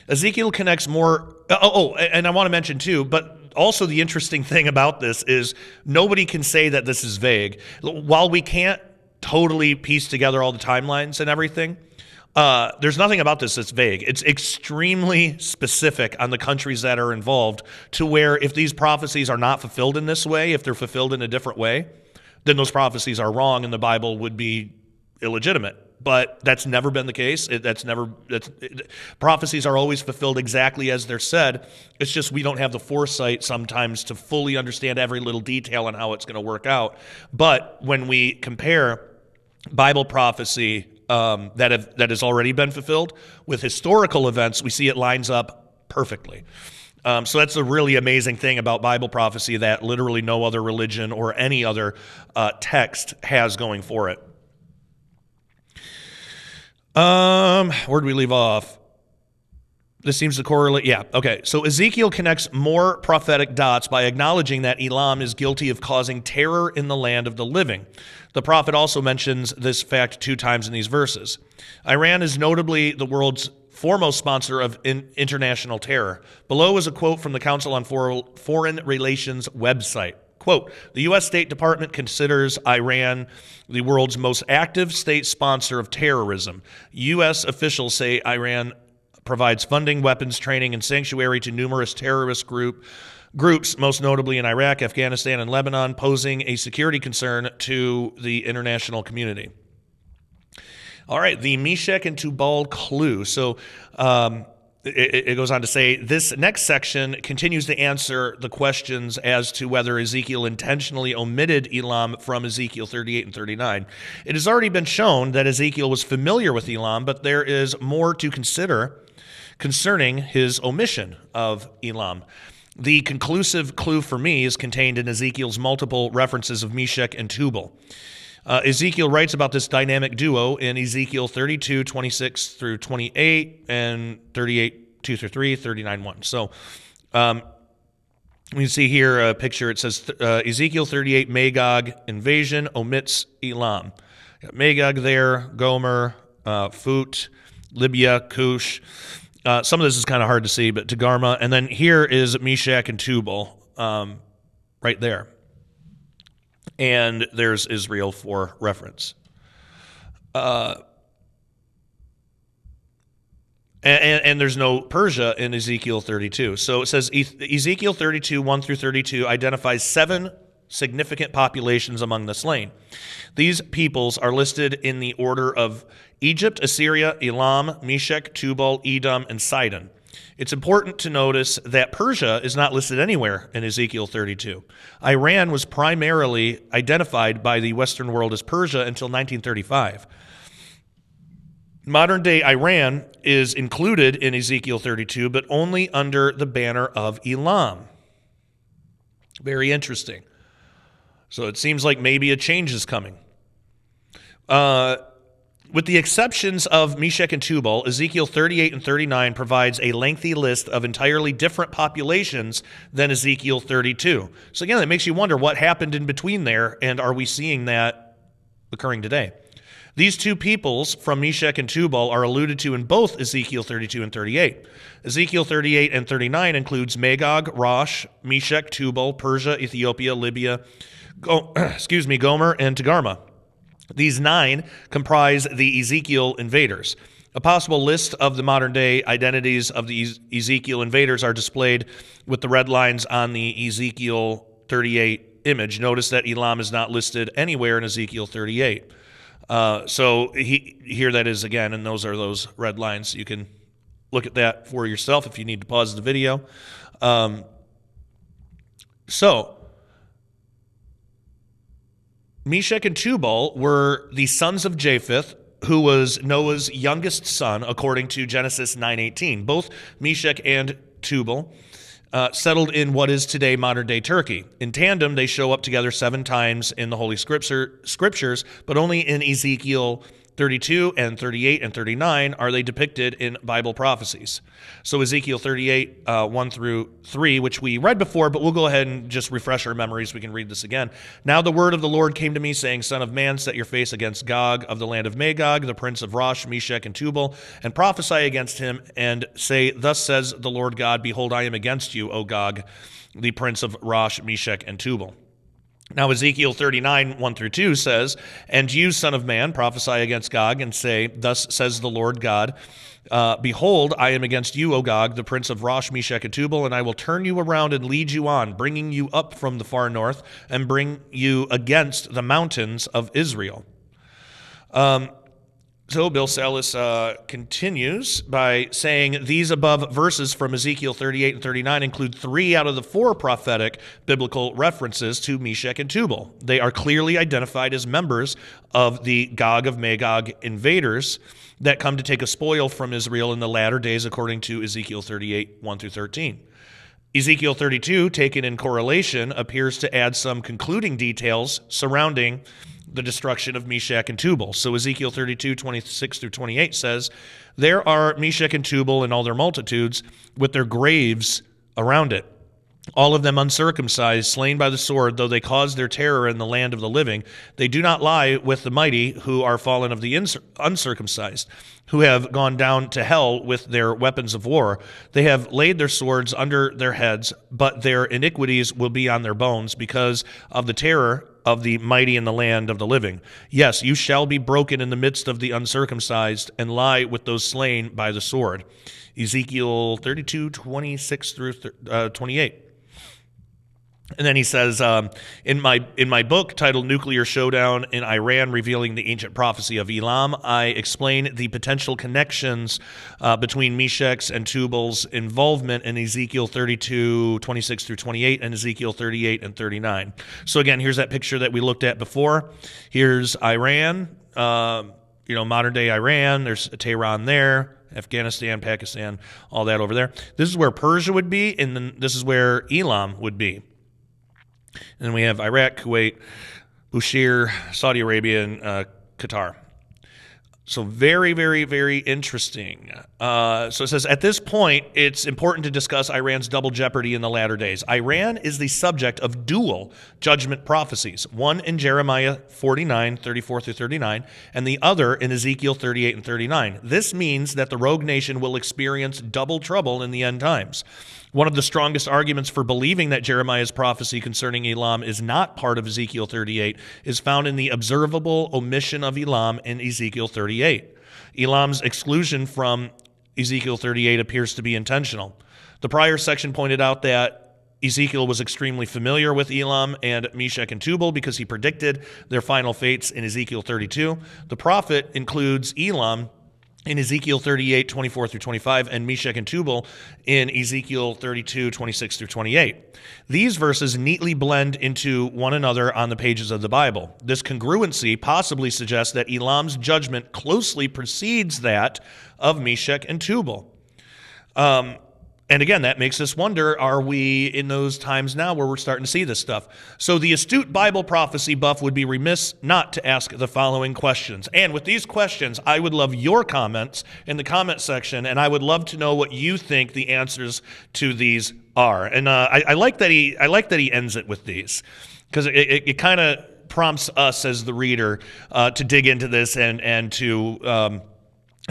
Ezekiel connects more. And I want to mention too, but also the interesting thing about this is nobody can say that this is vague. While we can't totally piece together all the timelines and everything, there's nothing about this that's vague. It's extremely specific on the countries that are involved, to where if these prophecies are not fulfilled in this way, if they're fulfilled in a different way, then those prophecies are wrong and the Bible would be illegitimate. But that's never been the case. Prophecies are always fulfilled exactly as they're said. It's just we don't have the foresight sometimes to fully understand every little detail on how it's going to work out. But when we compare Bible prophecy that has already been fulfilled with historical events, we see it lines up perfectly. So that's a really amazing thing about Bible prophecy that literally no other religion or any other text has going for it. Where'd we leave off? This seems to correlate. Yeah, okay. So Ezekiel connects more prophetic dots by acknowledging that Elam is guilty of causing terror in the land of the living. The prophet also mentions this fact 2 times in these verses. Iran is notably the world's foremost sponsor of international terror. Below is a quote from the Council on Foreign Relations website. Quote, the U.S. State Department considers Iran the world's most active state sponsor of terrorism. U.S. officials say Iran provides funding, weapons, training, and sanctuary to numerous terrorist groups, most notably in Iraq, Afghanistan, and Lebanon, posing a security concern to the international community. All right, the Meshach and Tubal clue. So it goes on to say, this next section continues to answer the questions as to whether Ezekiel intentionally omitted Elam from Ezekiel 38 and 39. It has already been shown that Ezekiel was familiar with Elam, but there is more to consider concerning his omission of Elam. The conclusive clue for me is contained in Ezekiel's multiple references of Meshach and Tubal. Ezekiel writes about this dynamic duo in Ezekiel 32, 26 through 28, and 38, 2 through 3, 39, 1. So you see here a picture. It says Ezekiel 38, Magog invasion, omits Elam. Got Magog there, Gomer, Phut, Libya, Cush. Some of this is kind of hard to see, but Togarmah. And then here is Meshach and Tubal right there. And there's Israel for reference. And there's no Persia in Ezekiel 32. So it says Ezekiel 32, 1 through 32 identifies 7 significant populations among the slain. These peoples are listed in the order of Egypt, Assyria, Elam, Meshach, Tubal, Edom, and Sidon. It's important to notice that Persia is not listed anywhere in Ezekiel 32. Iran was primarily identified by the Western world as Persia until 1935. Modern-day Iran is included in Ezekiel 32, but only under the banner of Elam. Very interesting. So it seems like maybe a change is coming. With the exceptions of Meshech and Tubal, Ezekiel 38 and 39 provides a lengthy list of entirely different populations than Ezekiel 32. So again, that makes you wonder what happened in between there, and are we seeing that occurring today? These two peoples from Meshech and Tubal are alluded to in both Ezekiel 32 and 38. Ezekiel 38 and 39 includes Magog, Rosh, Meshech, Tubal, Persia, Ethiopia, Libya, Gomer, and Togarmah. These 9 comprise the Ezekiel invaders. A possible list of the modern-day identities of the Ezekiel invaders are displayed with the red lines on the Ezekiel 38 image. Notice that Elam is not listed anywhere in Ezekiel 38. So here that is again, and those are those red lines. You can look at that for yourself if you need to pause the video. Meshech and Tubal were the sons of Japheth, who was Noah's youngest son, according to Genesis 9:18. Both Meshech and Tubal settled in what is today modern-day Turkey. In tandem, they show up together 7 times in the Holy Scriptures, but only in Ezekiel 32 and 38 and 39 are they depicted in Bible prophecies. So Ezekiel 38, 1 through 3, which we read before, but we'll go ahead and just refresh our memories. We can read this again. Now the word of the Lord came to me, saying, Son of man, set your face against Gog of the land of Magog, the prince of Rosh, Meshech, and Tubal, and prophesy against him, and say, Thus says the Lord God, Behold, I am against you, O Gog, the prince of Rosh, Meshech, and Tubal. Now Ezekiel 39, 1 through 2 says, And you, son of man, prophesy against Gog, and say, Thus says the Lord God, Behold, I am against you, O Gog, the prince of Rosh, Meshech, and Tubal, and I will turn you around and lead you on, bringing you up from the far north, and bring you against the mountains of Israel. So Bill Salas continues by saying, These above verses from Ezekiel 38 and 39 include 3 out of the 4 prophetic biblical references to Meshech and Tubal. They are clearly identified as members of the Gog of Magog invaders that come to take a spoil from Israel in the latter days, according to Ezekiel 38, 1 through 13. Ezekiel 32, taken in correlation, appears to add some concluding details surrounding the destruction of Meshech and Tubal. So Ezekiel 32, 26 through 28 says, There are Meshech and Tubal and all their multitudes with their graves around it, all of them uncircumcised, slain by the sword, though they caused their terror in the land of the living. They do not lie with the mighty who are fallen of the uncircumcised, who have gone down to hell with their weapons of war. They have laid their swords under their heads, but their iniquities will be on their bones because of the terror of the mighty in the land of the living. Yes, you shall be broken in the midst of the uncircumcised and lie with those slain by the sword. Ezekiel 32, 26 through 28. And then he says, in my book titled Nuclear Showdown in Iran, Revealing the Ancient Prophecy of Elam, I explain the potential connections between Meshech's and Tubal's involvement in Ezekiel 32, 26 through 28, and Ezekiel 38 and 39. So again, here's that picture that we looked at before. Here's Iran, modern-day Iran. There's Tehran there. Afghanistan, Pakistan, all that over there. This is where Persia would be, and then this is where Elam would be. And then we have Iraq, Kuwait, Bushehr, Saudi Arabia, and Qatar. So very, very, very interesting. So it says, at this point, it's important to discuss Iran's double jeopardy in the latter days. Iran is the subject of dual judgment prophecies, one in Jeremiah 49, 34 through 39, and the other in Ezekiel 38 and 39. This means that the rogue nation will experience double trouble in the end times. One of the strongest arguments for believing that Jeremiah's prophecy concerning Elam is not part of Ezekiel 38 is found in the observable omission of Elam in Ezekiel 38. Elam's exclusion from Ezekiel 38 appears to be intentional. The prior section pointed out that Ezekiel was extremely familiar with Elam and Meshech and Tubal because he predicted their final fates in Ezekiel 32. The prophet includes Elam in Ezekiel 38, 24 through 25, and Meshach and Tubal in Ezekiel 32, 26 through 28. These verses neatly blend into one another on the pages of the Bible. This congruency possibly suggests that Elam's judgment closely precedes that of Meshach and Tubal. And again, that makes us wonder, are we in those times now where we're starting to see this stuff? So the astute Bible prophecy buff would be remiss not to ask the following questions. And with these questions, I would love your comments in the comment section, and I would love to know what you think the answers to these are. And I like that he ends it with these, because it kind of prompts us as the reader to dig into this and to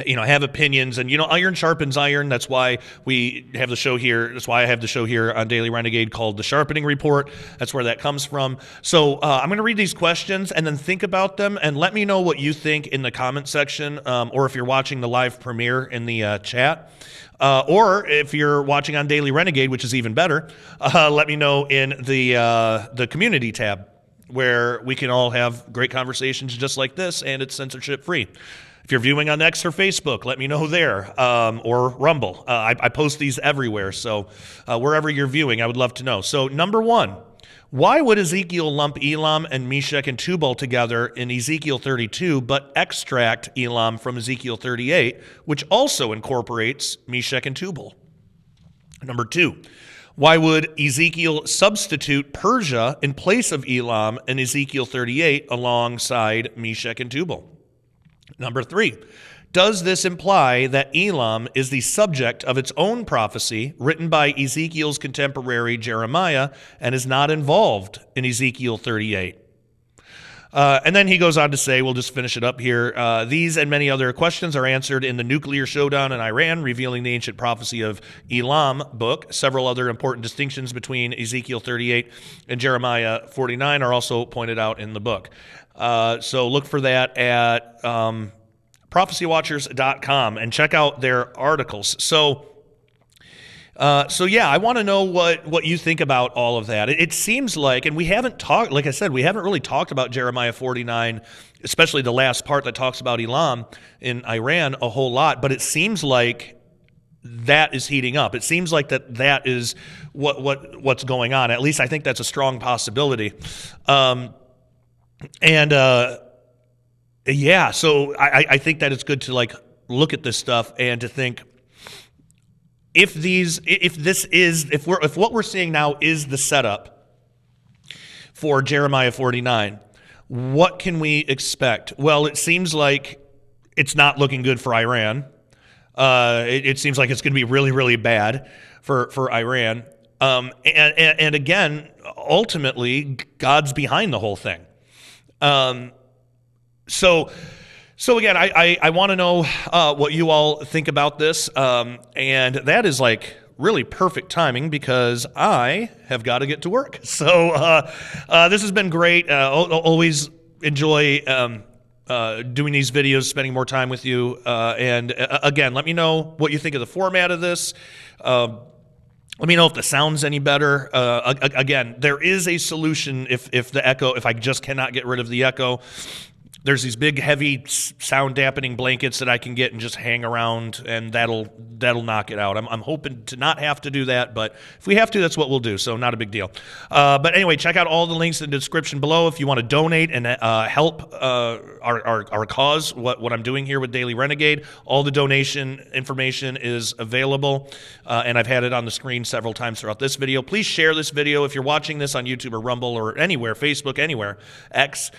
have opinions. And, iron sharpens iron. That's why we have the show here. That's why I have the show here on Daily Renegade called The Sharpening Report. That's where that comes from. So I'm going to read these questions and then think about them and let me know what you think in the comment section, or if you're watching the live premiere in the chat. Or if you're watching on Daily Renegade, which is even better, let me know in the community tab, where we can all have great conversations just like this, and it's censorship free. If you're viewing on X or Facebook, let me know there, or Rumble. I post these everywhere, so wherever you're viewing, I would love to know. So number one, why would Ezekiel lump Elam and Meshach and Tubal together in Ezekiel 32, but extract Elam from Ezekiel 38, which also incorporates Meshach and Tubal? Number two, why would Ezekiel substitute Persia in place of Elam in Ezekiel 38 alongside Meshach and Tubal? Number three, does this imply that Elam is the subject of its own prophecy written by Ezekiel's contemporary Jeremiah and is not involved in Ezekiel 38? And then he goes on to say, we'll just finish it up here, these and many other questions are answered in the Nuclear Showdown in Iran, Revealing the Ancient Prophecy of Elam book. Several other important distinctions between Ezekiel 38 and Jeremiah 49 are also pointed out in the book. So look for that at prophecywatchers.com and check out their articles. So yeah, I want to know what you think about all of that. It seems like, and we haven't talked, like I said, we haven't really talked about Jeremiah 49, especially the last part that talks about Elam in Iran a whole lot, but it seems like that is heating up. It seems like that is what's going on. At least I think that's a strong possibility. Yeah, so I think that it's good to look at this stuff and to think, if what we're seeing now is the setup for Jeremiah 49, what can we expect? Well, it seems like it's not looking good for Iran. It seems like it's going to be really, really bad for Iran. And again, ultimately, God's behind the whole thing. So again, I want to know what you all think about this, and that is really perfect timing because I have got to get to work. So this has been great. Always enjoy doing these videos, spending more time with you. And again, let me know what you think of the format of this. Let me know if the sound's any better. Again, there is a solution if I just cannot get rid of the echo. There's these big, heavy sound dampening blankets that I can get and just hang around, and that'll knock it out. I'm hoping to not have to do that, but if we have to, that's what we'll do, so not a big deal. But anyway, check out all the links in the description below if you want to donate and help our cause, what I'm doing here with Daily Renegade. All the donation information is available, and I've had it on the screen several times throughout this video. Please share this video if you're watching this on YouTube or Rumble or anywhere, Facebook, anywhere, X.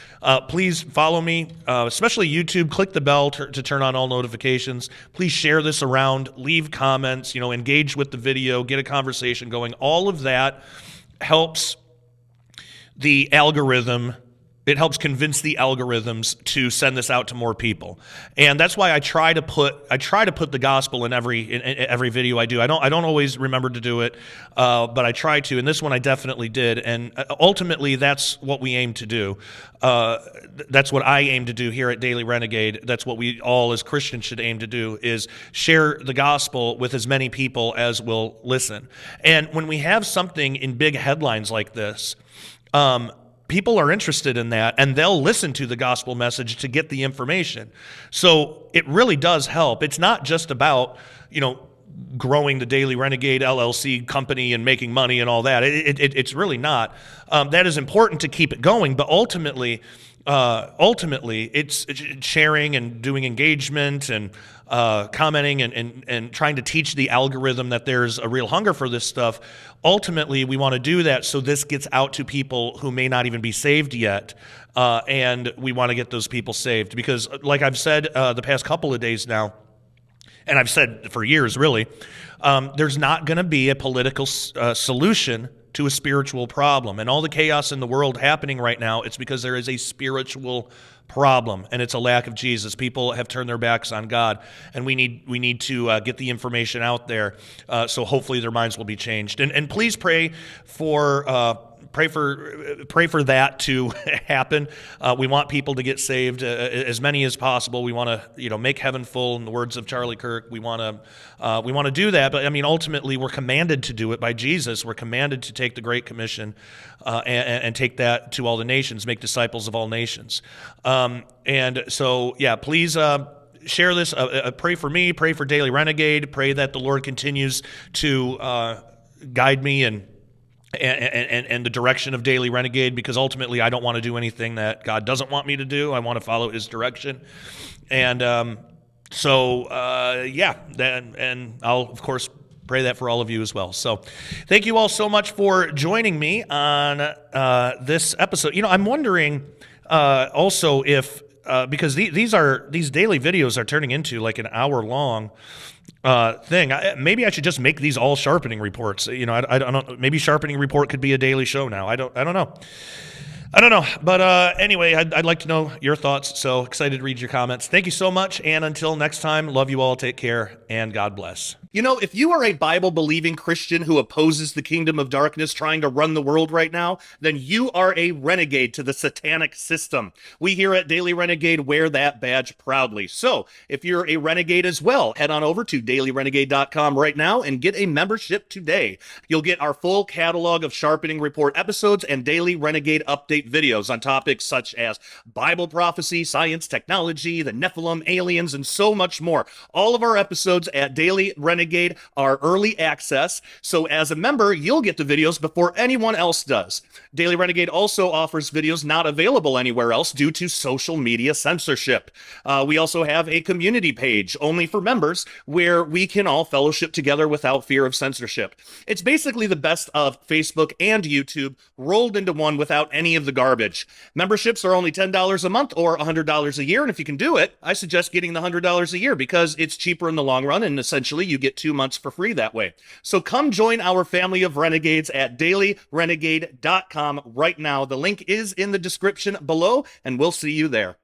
Please follow me. Especially YouTube, click the bell to turn on all notifications. Please share this around, leave comments, engage with the video, get a conversation going. All of that helps the algorithm. It helps convince the algorithms to send this out to more people, and that's why I try to put the gospel in every video I do. I don't always remember to do it, but I try to. And this one I definitely did, and ultimately that's what we aim to do. That's what I aim to do here at Daily Renegade. That's what we all as Christians should aim to do: is share the gospel with as many people as will listen. And when we have something in big headlines like this, people are interested in that, and they'll listen to the gospel message to get the information. So it really does help. It's not just about, growing the Daily Renegade LLC company and making money and all that. It's really not. That is important to keep it going, but ultimately, it's sharing and doing engagement and commenting and trying to teach the algorithm that there's a real hunger for this stuff. Ultimately, we want to do that so this gets out to people who may not even be saved yet, and we want to get those people saved. Because, like I've said the past couple of days now, and I've said for years, really, there's not going to be a political solution to a spiritual problem. And all the chaos in the world happening right now, it's because there is a spiritual problem, and it's a lack of Jesus. People have turned their backs on God, and we need to get the information out there, so hopefully their minds will be changed. And please pray for that to happen. We want people to get saved, as many as possible. We want to, make heaven full, in the words of Charlie Kirk. We want to do that. But I mean, ultimately, we're commanded to do it by Jesus. We're commanded to take the Great Commission and take that to all the nations, make disciples of all nations. And so, yeah, please share this. Pray for me. Pray for Daily Renegade. Pray that the Lord continues to guide me and the direction of Daily Renegade, because ultimately I don't want to do anything that God doesn't want me to do. I want to follow His direction. And and I'll, of course, pray that for all of you as well. So thank you all so much for joining me on this episode. I'm wondering also if, because these daily videos are turning into like an hour-long thing. Maybe I should just make these all sharpening reports. I don't know. Maybe sharpening report could be a daily show now. I don't know. But anyway, I'd like to know your thoughts. So excited to read your comments. Thank you so much. And until next time, love you all. Take care and God bless. If you are a Bible-believing Christian who opposes the kingdom of darkness trying to run the world right now, then you are a renegade to the satanic system. We here at Daily Renegade wear that badge proudly. So if you're a renegade as well, head on over to dailyrenegade.com right now and get a membership today. You'll get our full catalog of Sharpening Report episodes and Daily Renegade update videos on topics such as Bible prophecy, science, technology, the Nephilim, aliens, and so much more. All of our episodes at Daily Renegade are early access, so as a member, you'll get the videos before anyone else does. Daily Renegade also offers videos not available anywhere else due to social media censorship. We also have a community page only for members where we can all fellowship together without fear of censorship. It's basically the best of Facebook and YouTube rolled into one without any of the garbage. Memberships are only $10 a month or $100 a year, and if you can do it, I suggest getting the $100 a year because it's cheaper in the long run, and essentially you get 2 months for free that way. So come join our family of renegades at dailyrenegade.com right now. The link is in the description below, and we'll see you there.